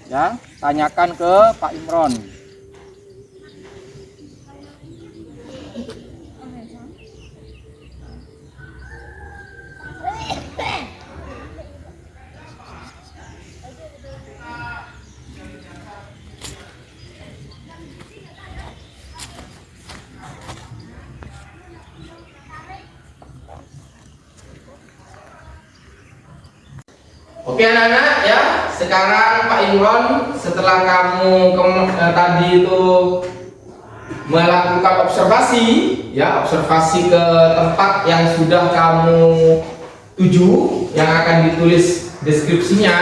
Ya, tanyakan ke Pak Imron. Oke anak-anak ya, sekarang Pak Imron setelah kamu tadi itu melakukan observasi ya, observasi ke tempat yang sudah kamu tuju, yang akan ditulis deskripsinya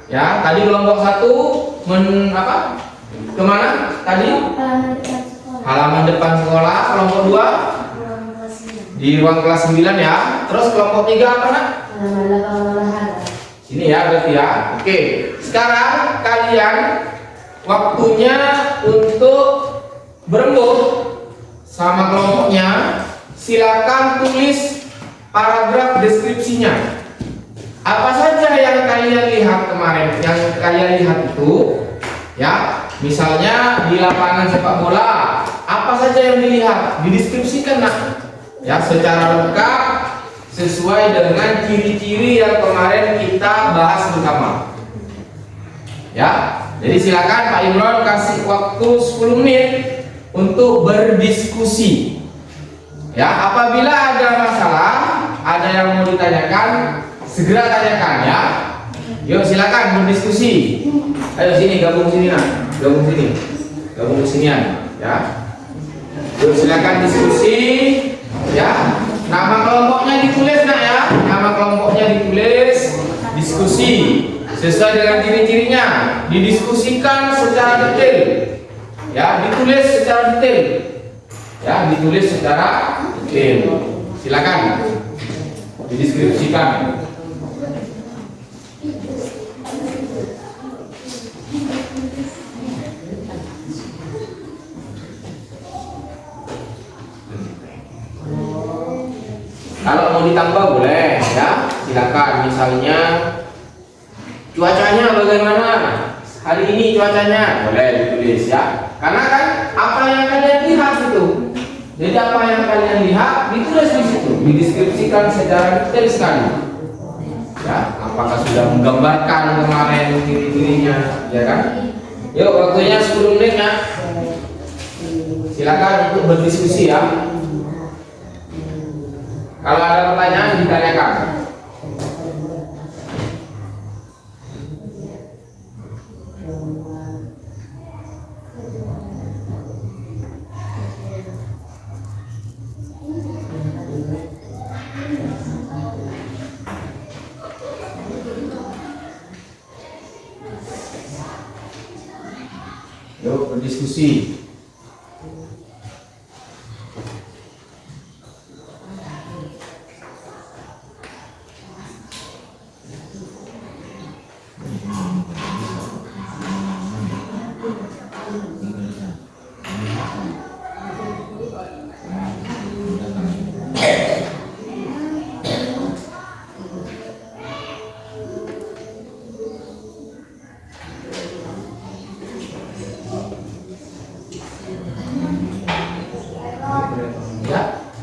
ya. Tadi kelompok 1 kemana tadi? Halaman depan sekolah. Kelompok 2 di ruang kelas 9 ya. Terus kelompok 3 apa nak? Ini ya berarti ya. Oke, sekarang kalian waktunya untuk berembuk sama kelompoknya. Silakan tulis paragraf deskripsinya. Apa saja yang kalian lihat kemarin, yang kalian lihat itu ya. Misalnya di lapangan sepak bola, apa saja yang dilihat, dideskripsikan nak ya secara lengkap sesuai dengan ciri-ciri yang kemarin kita bahas bersama. Ya, jadi silakan Pak Imron kasih waktu 10 menit untuk berdiskusi. Ya, apabila ada masalah, ada yang mau ditanyakan, segera tanyakan ya. Yuk silakan berdiskusi. Ayo sini, gabung sini nak, gabung sini, gabung sinian ya. Yuk silakan diskusi ya. Nama kelompoknya ditulis nak ya, nama kelompoknya ditulis, diskusi sesuai dengan ciri-cirinya, didiskusikan secara detail, ya ditulis secara detail, ya ditulis secara detail. Silakan dideskripsikan. Kalau mau ditambah boleh ya, silakan. Misalnya cuacanya bagaimana hari ini, cuacanya boleh ditulis ya. Karena kan apa yang kalian lihat itu, jadi apa yang kalian lihat ditulis di situ, dideskripsikan secara detail sekali. Ya, apakah sudah menggambarkan kemarin ciri-cirinya, ya kan? Yuk waktunya 10 menit ya. Silakan untuk berdiskusi ya. Kalau ada pertanyaan ditanyakan. Yuk berdiskusi.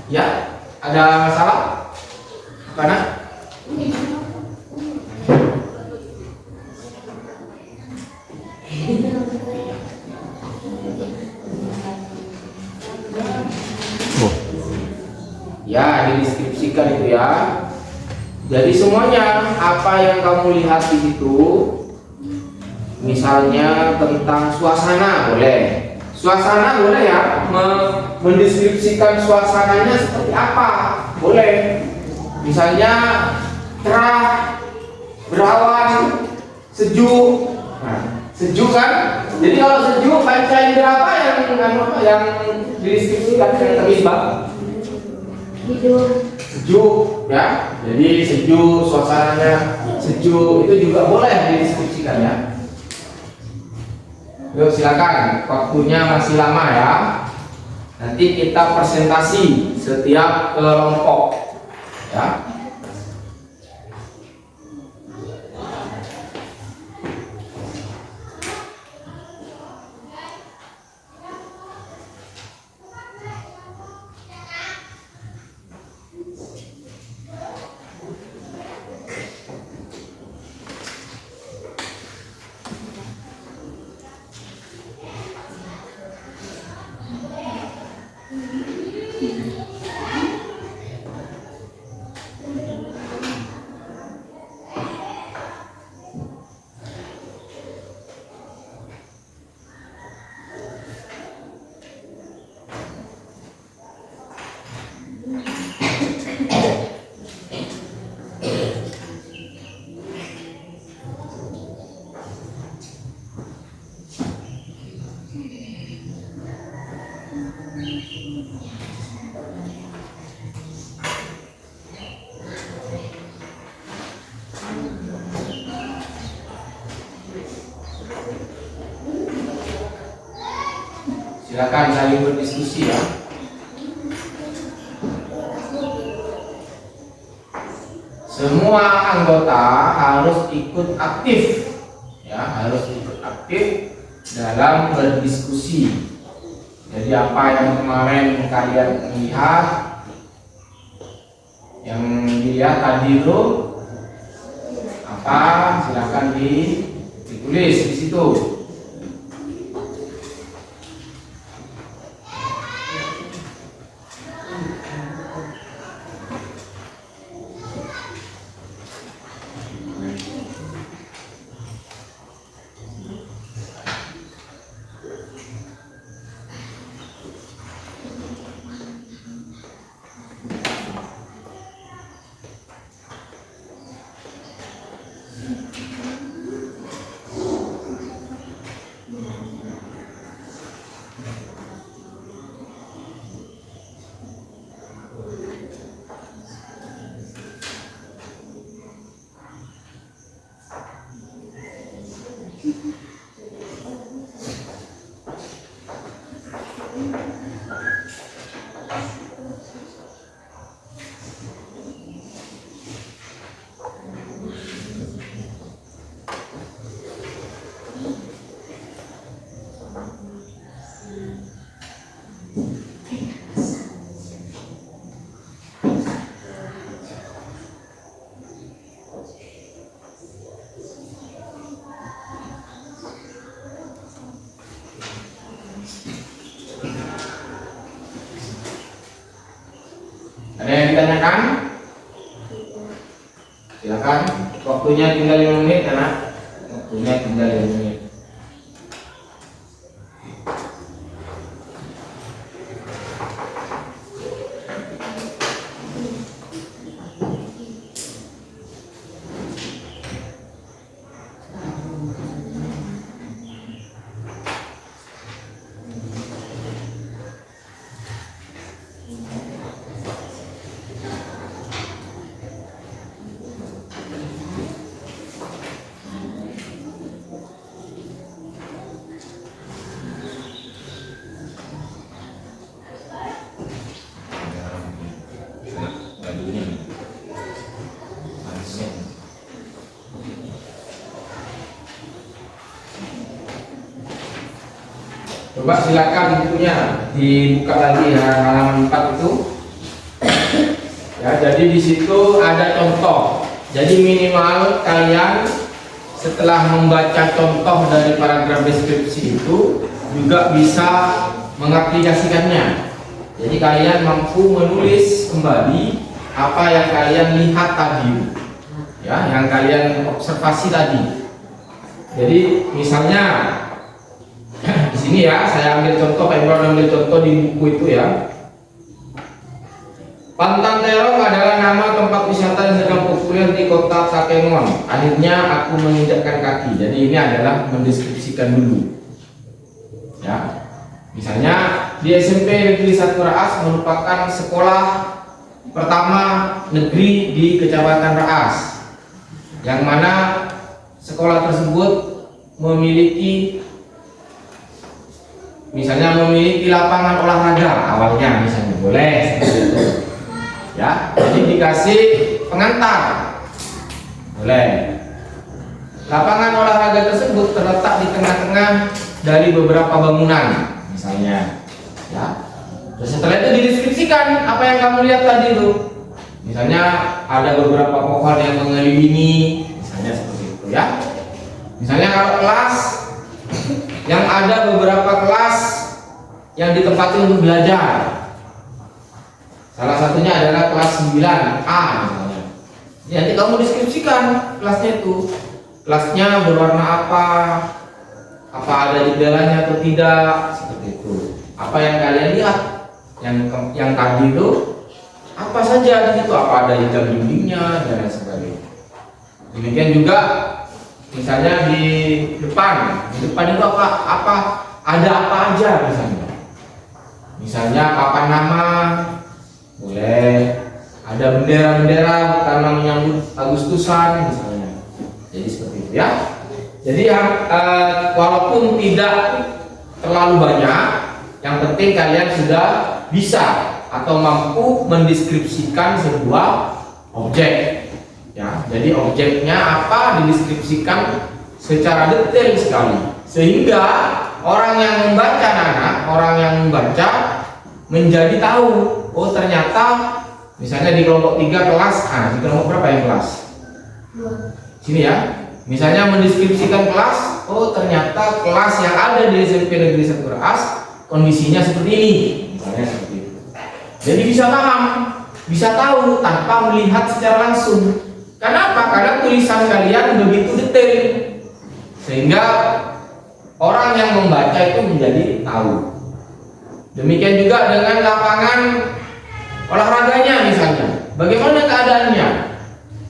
Ya, ada masalah? Mana? Oh, Ya, dideskripsikan itu ya. Jadi semuanya apa yang kamu lihat di situ, misalnya tentang suasana boleh. Suasana boleh ya, mendeskripsikan suasananya seperti apa, boleh. Misalnya cerah, berawan, sejuk. Nah, sejuk kan? Jadi kalau sejuk panca indera apa yang dideskripsikan yang terlibat? Hidup. Sejuk ya. Jadi sejuk, suasananya sejuk itu juga boleh dideskripsikan ya. Yuk silakan, waktunya masih lama ya. Nanti kita presentasi setiap kelompok ya. Silakan saling berdiskusi ya. Semua anggota harus ikut aktif ya, harus ikut aktif dalam berdiskusi. Jadi apa yang kemarin kalian lihat, yang dilihat tadi itu apa, silakan ditulis di situ. Ada yang ditanyakan? Silakan. Waktunya tinggal 5 menit, anak. Waktunya tinggal 5 menit. Coba silakan bukunya dibuka lagi halaman 4 itu. Jadi di situ ada contoh. Jadi minimal kalian setelah membaca contoh dari paragraf deskripsi itu juga bisa mengaplikasikannya. Jadi kalian mampu menulis kembali apa yang kalian lihat tadi, ya, yang kalian observasi tadi. Jadi misalnya di sini ya, saya ambil contoh, Pak Imran ambil contoh di buku itu ya. Pantang Terong adalah nama tempat wisata yang sedang populer di kota Takengon. Akhirnya aku menginjakkan kaki. Jadi ini adalah mendeskripsikan dulu. Ya, misalnya di SMP Negeri 1 Raas merupakan sekolah pertama negeri di Kecamatan Raas, yang mana sekolah tersebut memiliki lapangan olahraga awalnya, misalnya boleh seperti itu. Ya, jadi dikasih pengantar, boleh. Lapangan olahraga tersebut terletak di tengah-tengah dari beberapa bangunan, misalnya. Ya, terus setelah itu dideskripsikan apa yang kamu lihat tadi itu. Misalnya ada beberapa pohon yang mengelilingi, misalnya seperti itu ya. Misalnya kalau kelas, yang ada beberapa kelas yang ditempati untuk belajar. Salah satunya adalah kelas 9A misalnya. Ya, nanti kamu deskripsikan kelasnya itu. Kelasnya berwarna apa ada jendelanya atau tidak, seperti itu. Apa yang kalian lihat, yang tadi itu apa saja di situ, apa ada hitam dindingnya dan lain sebagainya. Demikian juga misalnya di depan itu apa ada apa aja misalnya. Misalnya papan nama, boleh. Ada bendera-bendera karena menyambut Agustusan misalnya. Jadi seperti itu ya. Jadi walaupun tidak terlalu banyak, yang penting kalian sudah bisa atau mampu mendeskripsikan sebuah objek. Ya, jadi objeknya apa dideskripsikan secara detail sekali, sehingga orang yang membaca menjadi tahu, oh ternyata misalnya di kelompok 3 kelas, di kelompok berapa yang kelas? Sini ya. Misalnya mendeskripsikan kelas, oh ternyata kelas yang ada di SMP Negeri 1 Raas kondisinya seperti ini, misalnya seperti itu. Jadi bisa paham, bisa tahu tanpa melihat secara langsung. Kenapa? Karena tulisan kalian begitu detail, sehingga orang yang membaca itu menjadi tahu. Demikian juga dengan lapangan olahraganya misalnya, bagaimana keadaannya,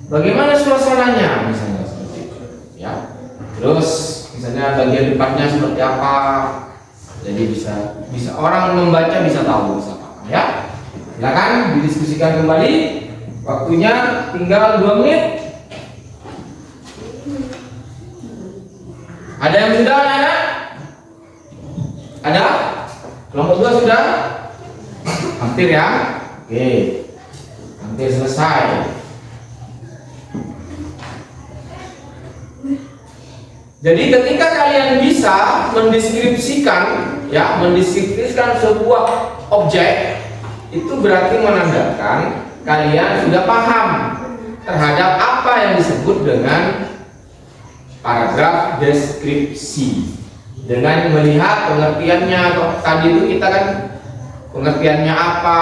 bagaimana suasananya misalnya seperti itu. Ya, terus misalnya bagian depannya seperti apa, jadi bisa orang membaca bisa tahu, bisa paham ya. Silakan didiskusikan kembali. Waktunya tinggal 2 menit. Ada yang sudah anak-anak? Ada? Kelompok 2 sudah? Hampir ya? Oke, hampir selesai. Jadi ketika kalian bisa mendeskripsikan sebuah objek, itu berarti menandakan kalian sudah paham terhadap apa yang disebut dengan paragraf deskripsi. Dengan melihat pengertiannya, tadi itu kita kan pengertiannya apa,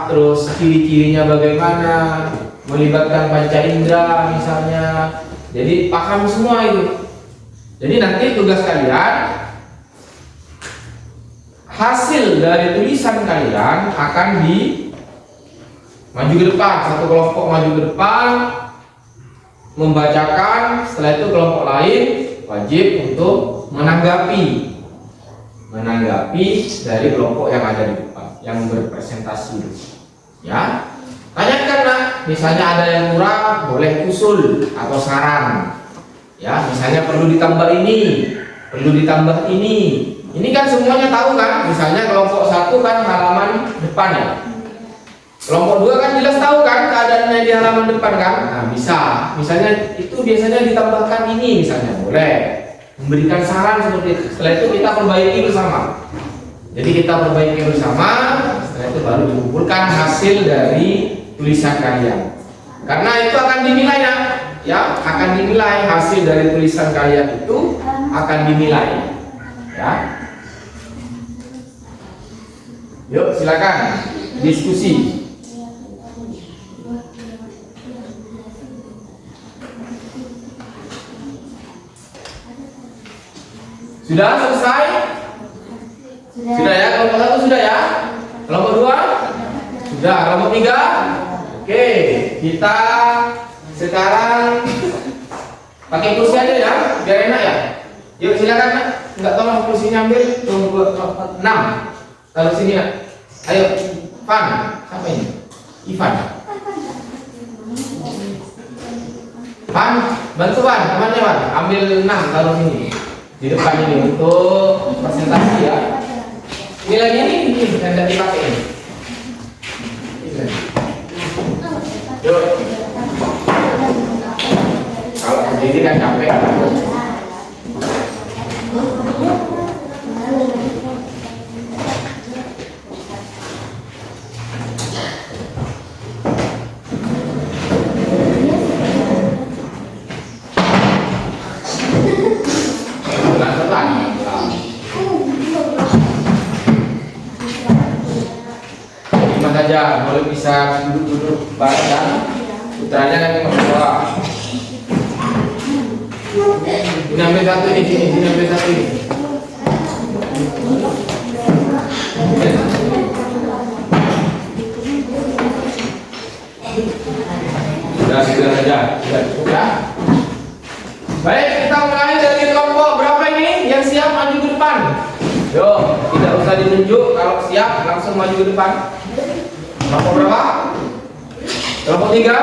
terus ciri-cirinya bagaimana, melibatkan panca indera misalnya. Jadi paham semua itu. Jadi nanti tugas kalian, hasil dari tulisan kalian akan maju ke depan, satu kelompok maju ke depan membacakan, setelah itu kelompok lain wajib untuk menanggapi dari kelompok yang ada di depan, yang berpresentasi. Ya, tanyakan nak, misalnya ada yang kurang, boleh usul atau saran. Ya, misalnya perlu ditambah ini, perlu ditambah ini. Ini kan semuanya tahu kan? Misalnya kelompok 1 kan halaman depan ya. Kelompok 2 kan jelas tahu kan keadaannya di halaman depan kan? Nah, bisa. Misalnya itu biasanya ditambahkan ini misalnya, boleh. Memberikan saran seperti itu. Setelah itu kita perbaiki bersama. Jadi kita perbaiki bersama, setelah itu baru dikumpulkan hasil dari tulisan kalian. Karena itu akan dinilai ya, akan dinilai hasil dari tulisan kalian itu akan dinilai, ya. Yuk silakan diskusi. Sudah selesai? Sudah ya, kelompok 1 sudah ya? Kelompok 2? Sudah, kelompok 3? Oke, kita sekarang pakai kursi aja ya, biar enak ya. Yuk silakan nak. Enggak tolong kursinya ambil. Tunggu 6. Taruh sini nak. Ayo, Van. Siapa ini? Ivan. Van, bantu Van, temannya Van. Ambil 6, taruh sini. Di depan ini untuk presentasi ya. Ini lagi ini yang tidak dipakai ini. Yuk. Kalau sendiri kan capek. Saja boleh bisa duduk-duduk bareng, putranya nanti membawa. Ini ambil satu ini, sini ambil satu ini. Sudah saja, sudah cukup ya. Baik, kita mulai dari kelompok berapa ini? Yang siap maju ke depan. Yuk, tidak usah ditunjuk, kalau siap langsung maju ke depan. Kelompok berapa? Kelompok 3?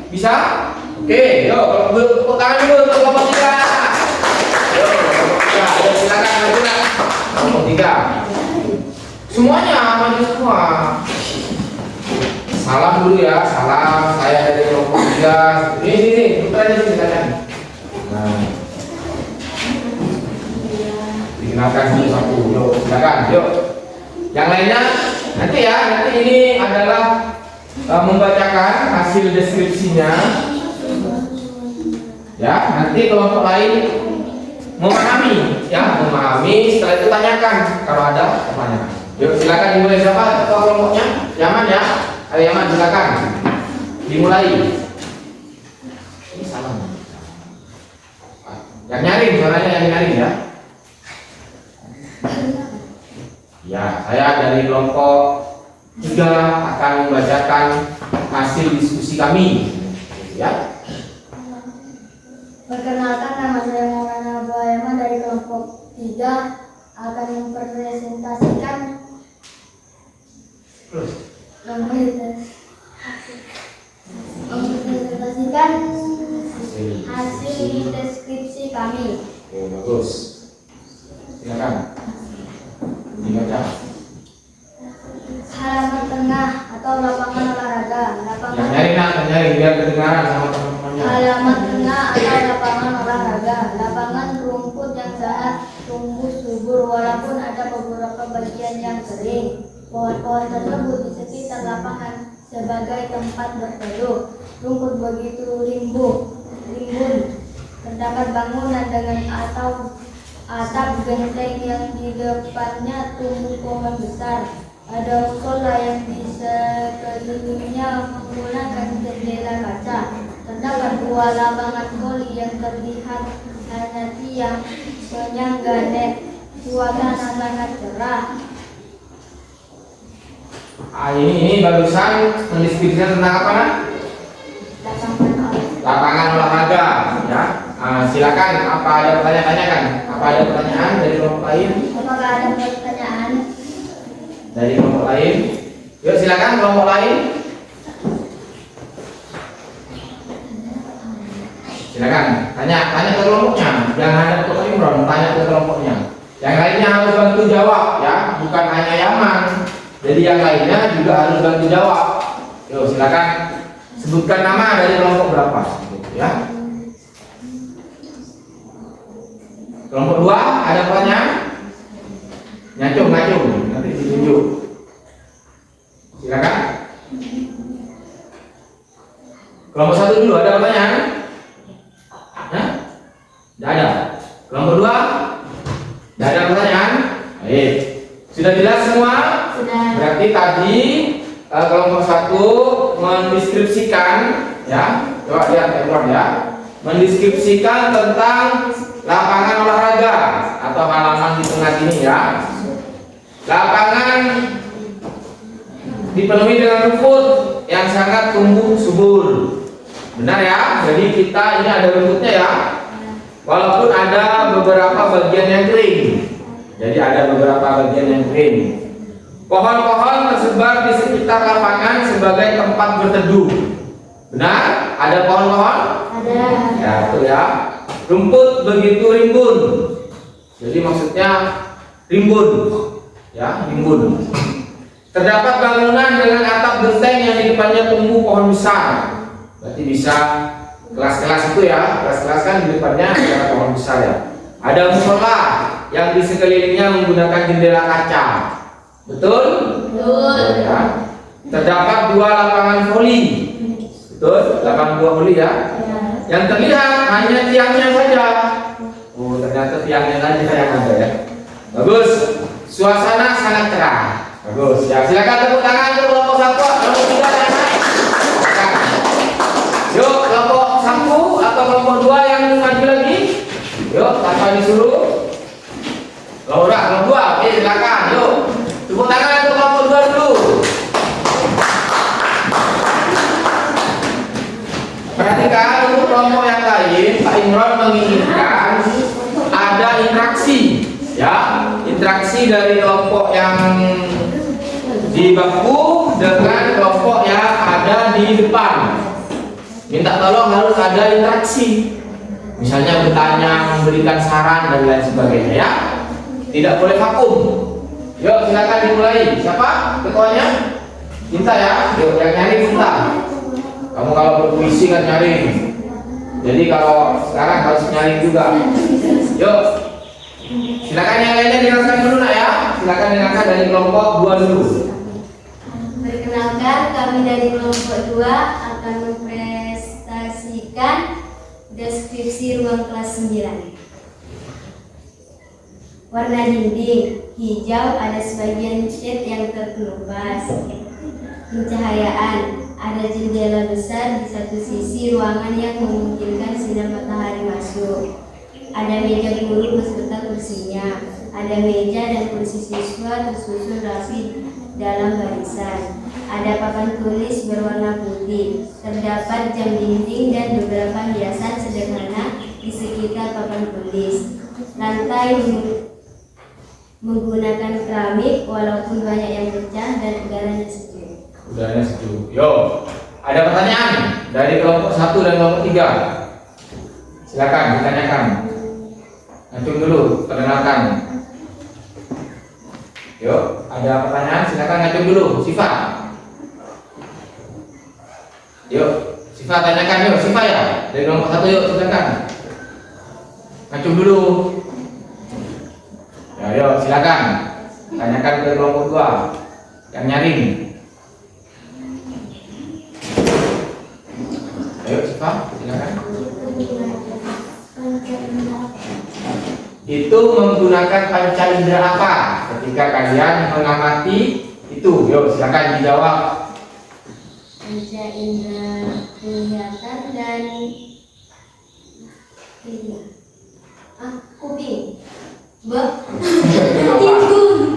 Bisa? Oke, yuk tepuk tangan dulu untuk kelompok 3. Yuk, kelompok 3. Yuk, silakan maju nak. Kelompok 3. Semuanya maju semua. Salam dulu ya, salam. Saya dari kelompok 3. Ini, putranya sini silakan. Nah. Dikenalkan satu-satu. Yuk, silakan. Yuk. Yang lainnya nanti ya, nanti ini adalah membacakan hasil deskripsinya. Ya, nanti kelompok lain memahami, ya, memahami. Setelah itu tanyakan kalau ada pertanyaan. Yuk, silakan dimulai. Siapa ketua kelompoknya? Yaman ya. Ayo Yaman, silakan dimulai. Ini salah. Yang nyaring, suaranya yang nyaring ya. Ya, saya dari kelompok 3 akan membacakan hasil diskusi kami. Ya. Perkenalkan, nama saya Maulana Abdul dari kelompok 3 akan mempresentasikan hasil deskripsi kami. Oke, bagus. Silakan. Dibaca. Halaman tengah atau lapangan olahraga. Yang nyari nak, yang nyari biar kedengaran sama teman-temannya. Halaman tengah atau lapangan olahraga. Lapangan rumput yang sangat tumbuh subur walaupun ada beberapa bagian yang kering. Pohon-pohon tersebut di sekitar lapangan sebagai tempat berteduh. Rumput begitu rimbun. Terdapat bangunan dengan atap genteng yang di depannya tumbuh pohon besar. Ada musola yang di sekelilingnya menggunakan jendela kaca. Terdapat 2 lapangan voli yang terlihat hanya tiang penyangga net. Suasana sangat cerah. Ini barusan mendiskusikan tentang apa nak? Lapangan olahraga, ya. Silakan. Apa ada pertanyaan? Apa ada pertanyaan dari kelompok lain? Apakah ada pertanyaan? Dari kelompok lain? Yuk silakan kelompok lain. Silakan. Tanya ke kelompoknya. Jangan hanya untuk Imron, tanya ke kelompoknya. Yang lainnya harus bantu jawab, ya. Bukan hanya Yaman. Jadi yang lainnya juga harus bantu jawab. Yuk silakan. Sebutkan nama dari kelompok berapa, ya. Kelompok 2 ada pertanyaan? Ngacung, nanti ditunjuk. Silakan. Kelompok 1 dulu, ada pertanyaan? Hah? Tidak ada. Kelompok 2? Tidak ada pertanyaan? Baik. Sudah jelas semua? Sudah. Berarti tadi kelompok 1 mendeskripsikan, ya, coba lihat background ya, mendeskripsikan tentang lapangan olahraga atau halaman di tengah sini ya. Lapangan dipenuhi dengan rumput yang sangat tumbuh subur. Benar ya? Jadi kita ini ada rumputnya ya. Walaupun ada beberapa bagian yang kering. Jadi ada beberapa bagian yang kering. Pohon-pohon tersebar di sekitar lapangan sebagai tempat berteduh. Benar? Ada pohon-pohon? Ada. Ya, betul ya. Rumput begitu rimbun. Jadi maksudnya rimbun. Ya, rimbun. Terdapat bangunan dengan atap genteng yang di depannya tumbuh pohon besar. Berarti bisa kelas-kelas itu ya. Kelas-kelas kan di depannya ada pohon besar ya. Ada musola yang di sekelilingnya menggunakan jendela kaca. Betul? Betul. Ya. Terdapat 2 lapangan voli. Betul? Lapangan 2 voli ya. Ya. Yang terlihat hanya tiangnya saja. Oh, ternyata tiangnya saja yang ada ya. Bagus. Suasana sangat cerah. Bagus. Ya, silakan tepuk tangan untuk kelompok 1, kelompok 3 dan naik. Yuk, kelompok 1 atau kelompok 2 yang maju lagi. Yuk, tanpa disuruh. Kelompok 2, oke, silakan. Yuk. Tepuk tangan untuk kelompok 2 dulu. Perhatikan untuk kelompok yang lain, Pak Imron menginginkan ada interaksi, ya, interaksi dari kelompok yang di bangku dengan kelompok yang ada di depan. Minta tolong harus ada interaksi, misalnya bertanya, memberikan saran dan lain sebagainya ya. Tidak boleh vakum. Yuk, silakan dimulai. Siapa ketuanya? Cinta ya. Yuk, yang nyari Cinta. Kamu kalau berpuisi kan nyaring. Jadi kalau sekarang harus nyaring juga. Yuk. Silakan yang lainnya dengarkan dulu nak ya. Silakan dengarkan dari kelompok 2 dulu. Perkenalkan, kami dari kelompok 2 akan mempresentasikan deskripsi ruang kelas 9. Warna dinding hijau, ada sebagian cat yang terkelupas. Pencahayaan, ada jendela besar di satu sisi ruangan yang memungkinkan sinar matahari masuk. Ada meja guru beserta kursinya. Ada meja dan kursi siswa tersusun rapi dalam barisan. Ada papan tulis berwarna putih. Terdapat jam dinding dan beberapa hiasan sederhana di sekitar papan tulis. Lantai menggunakan keramik walaupun banyak yang pecah dan udaranya sejuk. Udaranya sejuk. Yo, ada pertanyaan dari kelompok 1 dan kelompok 3. Silakan ditanyakan. Acung dulu, perkenalkan. Yuk, ada pertanyaan, silakan ngacung dulu. Siva. Yuk, Siva tanyakan yuk. Siva ya, dari kelompok 1 yuk, silakan. Ngacung dulu. Ya, yuk, silakan. Tanyakan ke kelompok 2 yang nyaring. Ayo, Siva, silakan. Itu menggunakan panca indera apa ketika kalian mengamati itu? Yuk, silakan dijawab. Panca indera penglihatan dan kuping.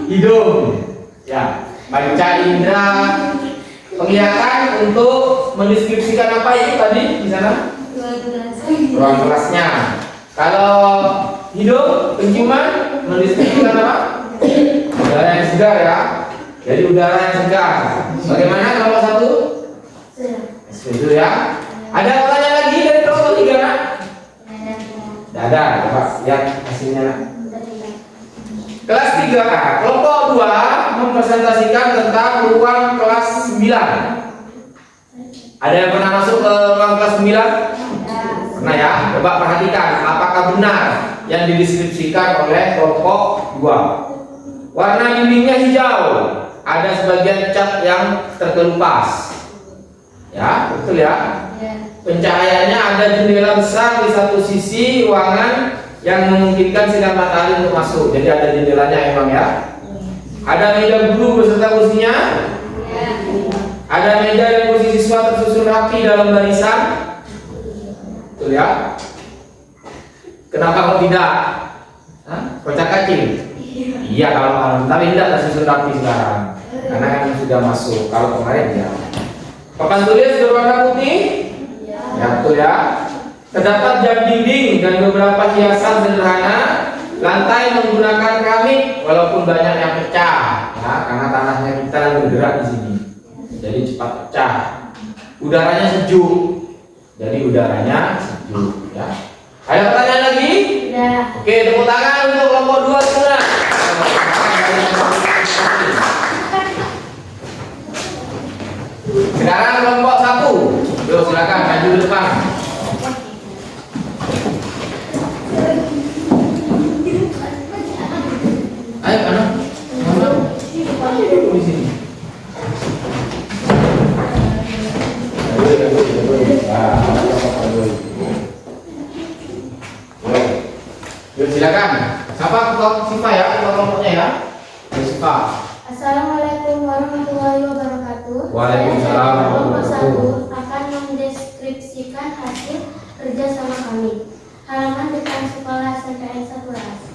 Hidung. Ya, panca indera penglihatan untuk mendeskripsikan apa itu tadi di sana? Ruang kelasnya. Kalau hidung, penciuman mendeskripsikan apa? Udara yang segar ya. Jadi udara yang segar. Bagaimana kelompok 1? Setuju ya. Ada pertanyaan lagi dari kelompok 3 nak? Tidak ada. Coba lihat hasilnya nak. Kelas 3, kelompok 2 mempresentasikan tentang ruang kelas 9. Ada yang pernah masuk ke ruang kelas 9? Pernah ya? Coba perhatikan apakah benar yang dideskripsikan oleh kelompok 2. Warna dindingnya hijau, ada sebagian cat yang terkelupas. Ya, betul ya? Ya. pencahayaannya ada jendela besar di satu sisi ruangan yang memungkinkan sinar matahari untuk masuk. Jadi ada jendelanya emang ya. Ada meja guru beserta kursinya. Ada meja yang kursi siswa tersusun rapi dalam barisan. Betul ya? Kenapa kok tidak? Hah? Kocak kacil? Iya kalau tapi tidak tersusun rapi sekarang. Karena kan sudah masuk. Kalau kemarin ya. Papan tulis berwarna putih? Ya betul ya. Terdapat jam dinding dan beberapa hiasan sederhana. Lantai menggunakan keramik walaupun banyak yang pecah ya, karena tanahnya kita bergerak di sini. Jadi cepat pecah. Udaranya sejuk. Jadi udaranya sejuk ya. Ada pertanyaan lagi? Ya. Oke, tepuk tangan untuk kelompok 2 semua. Sekarang kelompok 1. Yuk silakan maju ke depan. Ayo anak. Duduk di sini. Yuk silakan. Siapa ketua Siva ya? Ketua kelompoknya ya. Siva. Assalamualaikum warahmatullahi wabarakatuh. Waalaikumsalam Kelompok warahmatullahi 1 akan mendeskripsikan hasil kerjasama kami. Halaman depan sekolah SMPN Saturas.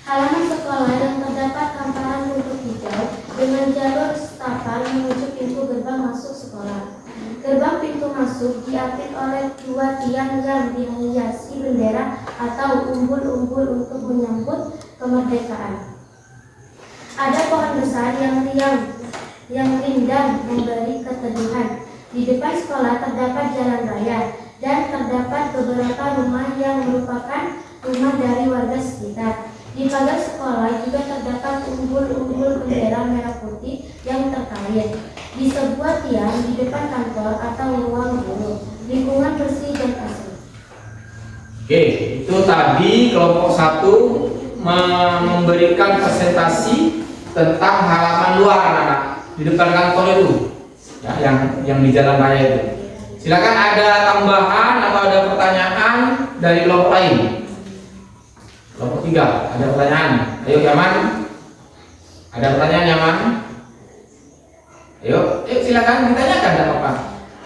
Halaman sekolah yang terdapat hamparan rumput hijau dengan jalur setapak menuju pintu gerbang masuk sekolah. Gerbang pintu masuk diapit oleh 2 tiang yang dihiasi bendera atau umbul-umbul untuk menyambut kemerdekaan. Ada pohon besar yang rindang memberi keteduhan. Di depan sekolah terdapat jalan raya dan terdapat beberapa rumah yang merupakan rumah dari warga sekitar. Di pagar sekolah juga terdapat umbul-umbul bendera merah putih yang terkait. Di sebuah tiang di depan kantor atau ruang guru, lingkungan bersih dan asri. Oke, itu tadi kelompok 1 memberikan presentasi tentang halaman luar anak-anak di depan kantor itu, ya, yang di jalan raya itu. Silakan ada tambahan atau ada pertanyaan dari kelompok lain. Kelompok 3, ada pertanyaan? Ayo Yaman. Ada pertanyaan Yaman? Ayo silakan ditanyakan, tidak apa-apa.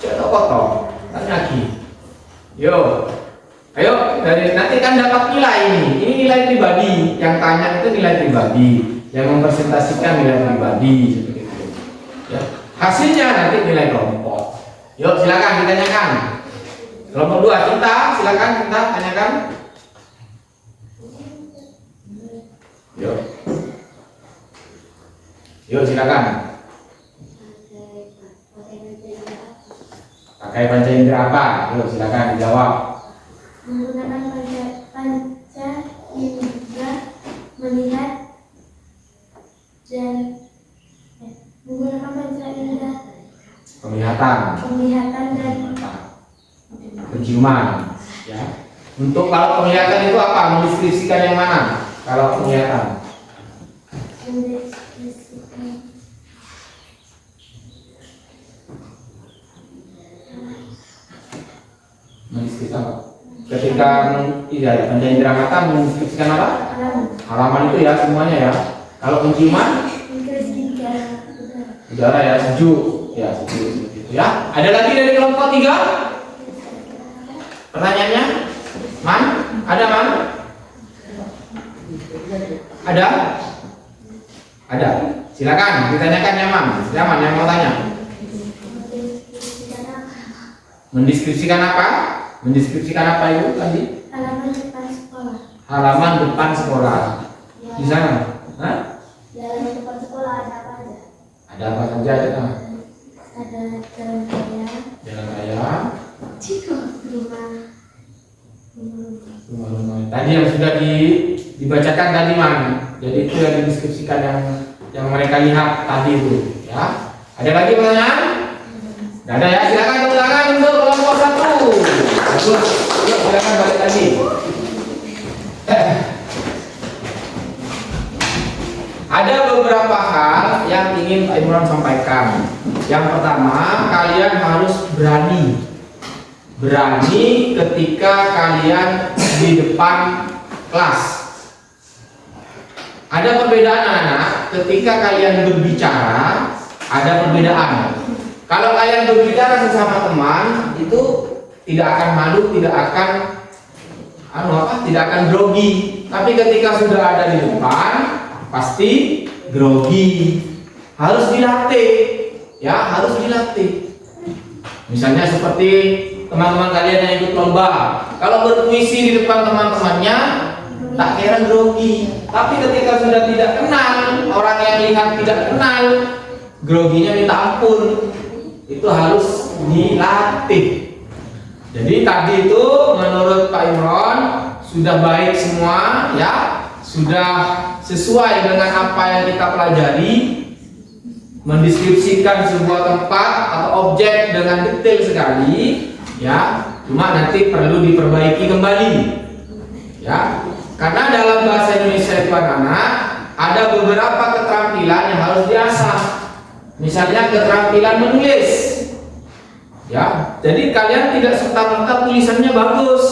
Coba potong, tanya lagi. Yo, ayo dari nanti kan dapat nilai ini. Ini nilai pribadi. Yang tanya itu nilai pribadi, yang mempresentasikan nilai pribadi seperti itu. Ya. Hasilnya nanti nilai kelompok. Yuk silakan ditanyakan. Kelompok 2 kita, silakan kita tanyakan. Yuk. Yuk silakan. Pakai panca indera apa? Yuk silakan dijawab. Menggunakan panca indera melihat dan menggunakan panca indera penglihatan dan penciuman. Ya. Untuk kalau penglihatan itu apa? Mendeskripsikan yang mana? Kalau penglihatan. mendeskripsikan Mendeskripsikan apa? Ketika tidak panca indera mata mendeskripsikan apa? Halaman itu ya semuanya ya. Kalau penciuman udara ya, sejuk ya, sejuk seperti itu ya. Ada lagi dari kelompok 3? Pertanyaannya? Man? Ada Man? Ada? Ada. Silakan ditanyakan ya Man. Silakan yang mau tanya. Mendeskripsikan apa? Mendeskripsikan apa itu tadi? halaman depan sekolah. Halaman depan sekolah. Di sana? Hah? Di halaman depan sekolah ada apa aja? Ada apa saja di sana? Ada jalan raya, Jalan raya, rumah. rumah-rumah. Tadi yang sudah dibacakan tadi Man. Jadi itu yang dideskripsikan yang mereka lihat tadi itu. Ya. Ada lagi pertanyaan? Tidak ada ya. Silakan tepuk tangan untuk kelompok 1. Bagus. Yuk silakan balik lagi. Ada beberapa hal yang ingin Pak Imran sampaikan. Yang pertama, kalian harus berani berani ketika kalian di depan kelas. Ada perbedaan anak-anak, ketika kalian berbicara ada perbedaan. Kalau kalian berbicara sesama teman itu tidak akan malu, tidak akan tidak akan grogi. Tapi ketika sudah ada di depan pasti grogi. Harus dilatih, ya harus dilatih. Misalnya seperti teman-teman kalian yang ikut lomba, kalau berpuisi di depan teman-temannya tak kira grogi. Tapi ketika sudah tidak kenal, orang yang lihat tidak kenal, groginya minta ampun. Itu harus dilatih. Jadi tadi itu menurut Pak Imron sudah baik semua, ya sudah sesuai dengan apa yang kita pelajari, mendeskripsikan sebuah tempat atau objek dengan detail sekali, ya. Cuma nanti perlu diperbaiki kembali, ya. Karena dalam bahasa Indonesia itu anak ada beberapa keterampilan yang harus diasah. Misalnya keterampilan menulis, ya. Jadi kalian tidak serta-merta tulisannya bagus.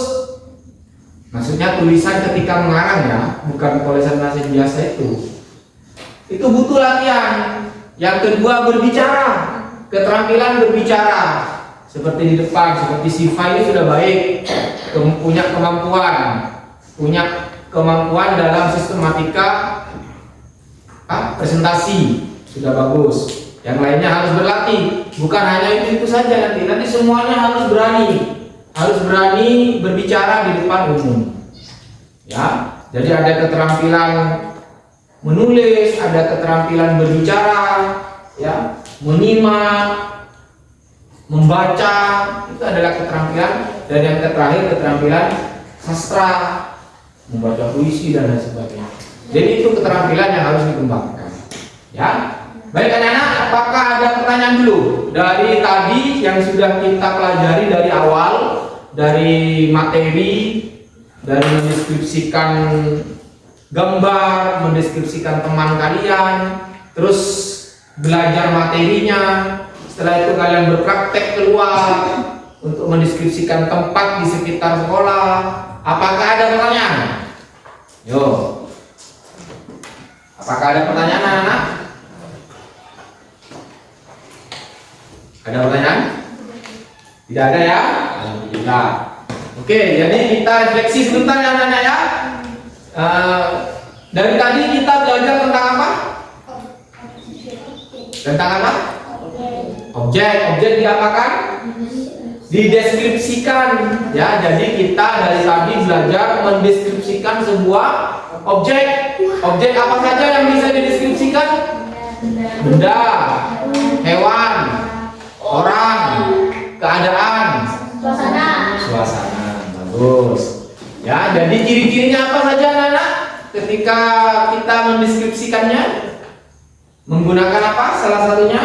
Maksudnya tulisan ketika mengarang, ya, bukan tulisan nasi biasa itu. Itu butuh latihan. Yang kedua berbicara, keterampilan berbicara. Seperti di depan, seperti Siva ini sudah baik, punya kemampuan dalam sistematika presentasi sudah bagus. Yang lainnya harus berlatih. Bukan hanya itu saja, nanti semuanya harus berani berbicara di depan umum. Ya, jadi ada keterampilan menulis, ada keterampilan berbicara, ya, menyimak, membaca, itu adalah keterampilan. Dan yang terakhir keterampilan sastra, membaca puisi dan lain sebagainya. Jadi itu keterampilan yang harus dikembangkan, ya. Baik anak-anak, apakah ada pertanyaan dulu dari tadi yang sudah kita pelajari dari awal, dari materi, dari mendeskripsikan gambar, mendeskripsikan teman kalian, terus belajar materinya. Setelah itu kalian berpraktek keluar untuk mendeskripsikan tempat di sekitar sekolah. Apakah ada pertanyaan? Yo, apakah ada pertanyaan anak-anak? Ada pertanyaan? Tidak ada, ya? Alhamdulillah. Oke, jadi kita refleksi sebentar ya anak-anak, ya. Dari tadi kita belajar tentang apa? Tentang apa? Objek. Objek diapakan? Dideskripsikan, ya. Jadi kita dari tadi belajar mendeskripsikan sebuah objek. Objek apa saja yang bisa dideskripsikan? Benda, hewan, orang, keadaan, suasana. Bagus. Ya, jadi ciri-cirinya apa saja anak-anak ketika kita mendeskripsikannya? Menggunakan apa? Salah satunya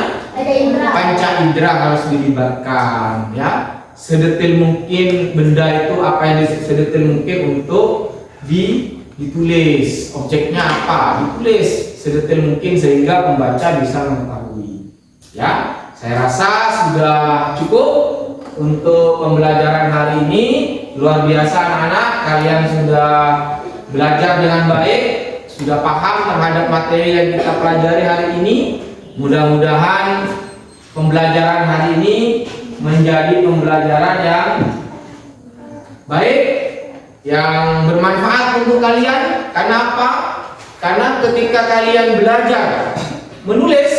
panca indera harus dilibatkan, ya. Sedetil mungkin benda itu apa yang sedetil mungkin untuk ditulis. Objeknya apa? Ditulis sedetil mungkin sehingga pembaca bisa mengetahui. Ya, saya rasa sudah cukup untuk pembelajaran hari ini. Luar biasa anak-anak, kalian sudah belajar dengan baik, sudah paham terhadap materi yang kita pelajari hari ini. Mudah-mudahan pembelajaran hari ini menjadi pembelajaran yang baik, yang bermanfaat untuk kalian. Karena apa? Karena ketika kalian belajar menulis,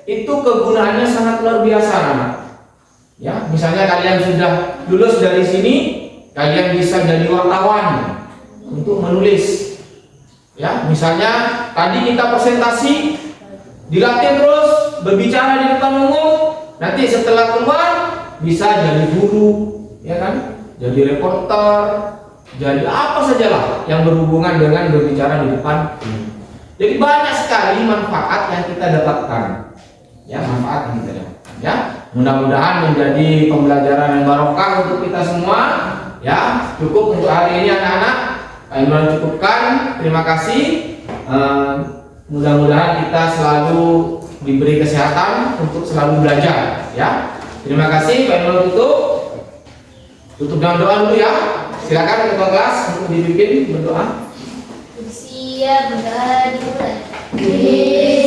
itu kegunaannya sangat luar biasa anak. Ya, misalnya kalian sudah lulus dari sini, kalian bisa jadi wartawan untuk menulis. Ya, misalnya tadi kita presentasi, dilatih terus berbicara di depan umum, nanti setelah keluar bisa jadi guru, ya kan? Jadi reporter, jadi apa sajalah yang berhubungan dengan berbicara di depan umum. Jadi banyak sekali manfaat yang kita dapatkan. Ya, manfaat yang kita dapatkan, ya. Mudah-mudahan menjadi pembelajaran yang barokah untuk kita semua. Ya, cukup untuk hari ini anak-anak. Kami cukupkan. Terima kasih. Mudah-mudahan kita selalu diberi kesehatan untuk selalu belajar. Ya, terima kasih. Kami tutup. Tutup dengan doa dulu ya. Silakan ketua kelas untuk dipimpin berdoa. Siap, berdoa dimulai.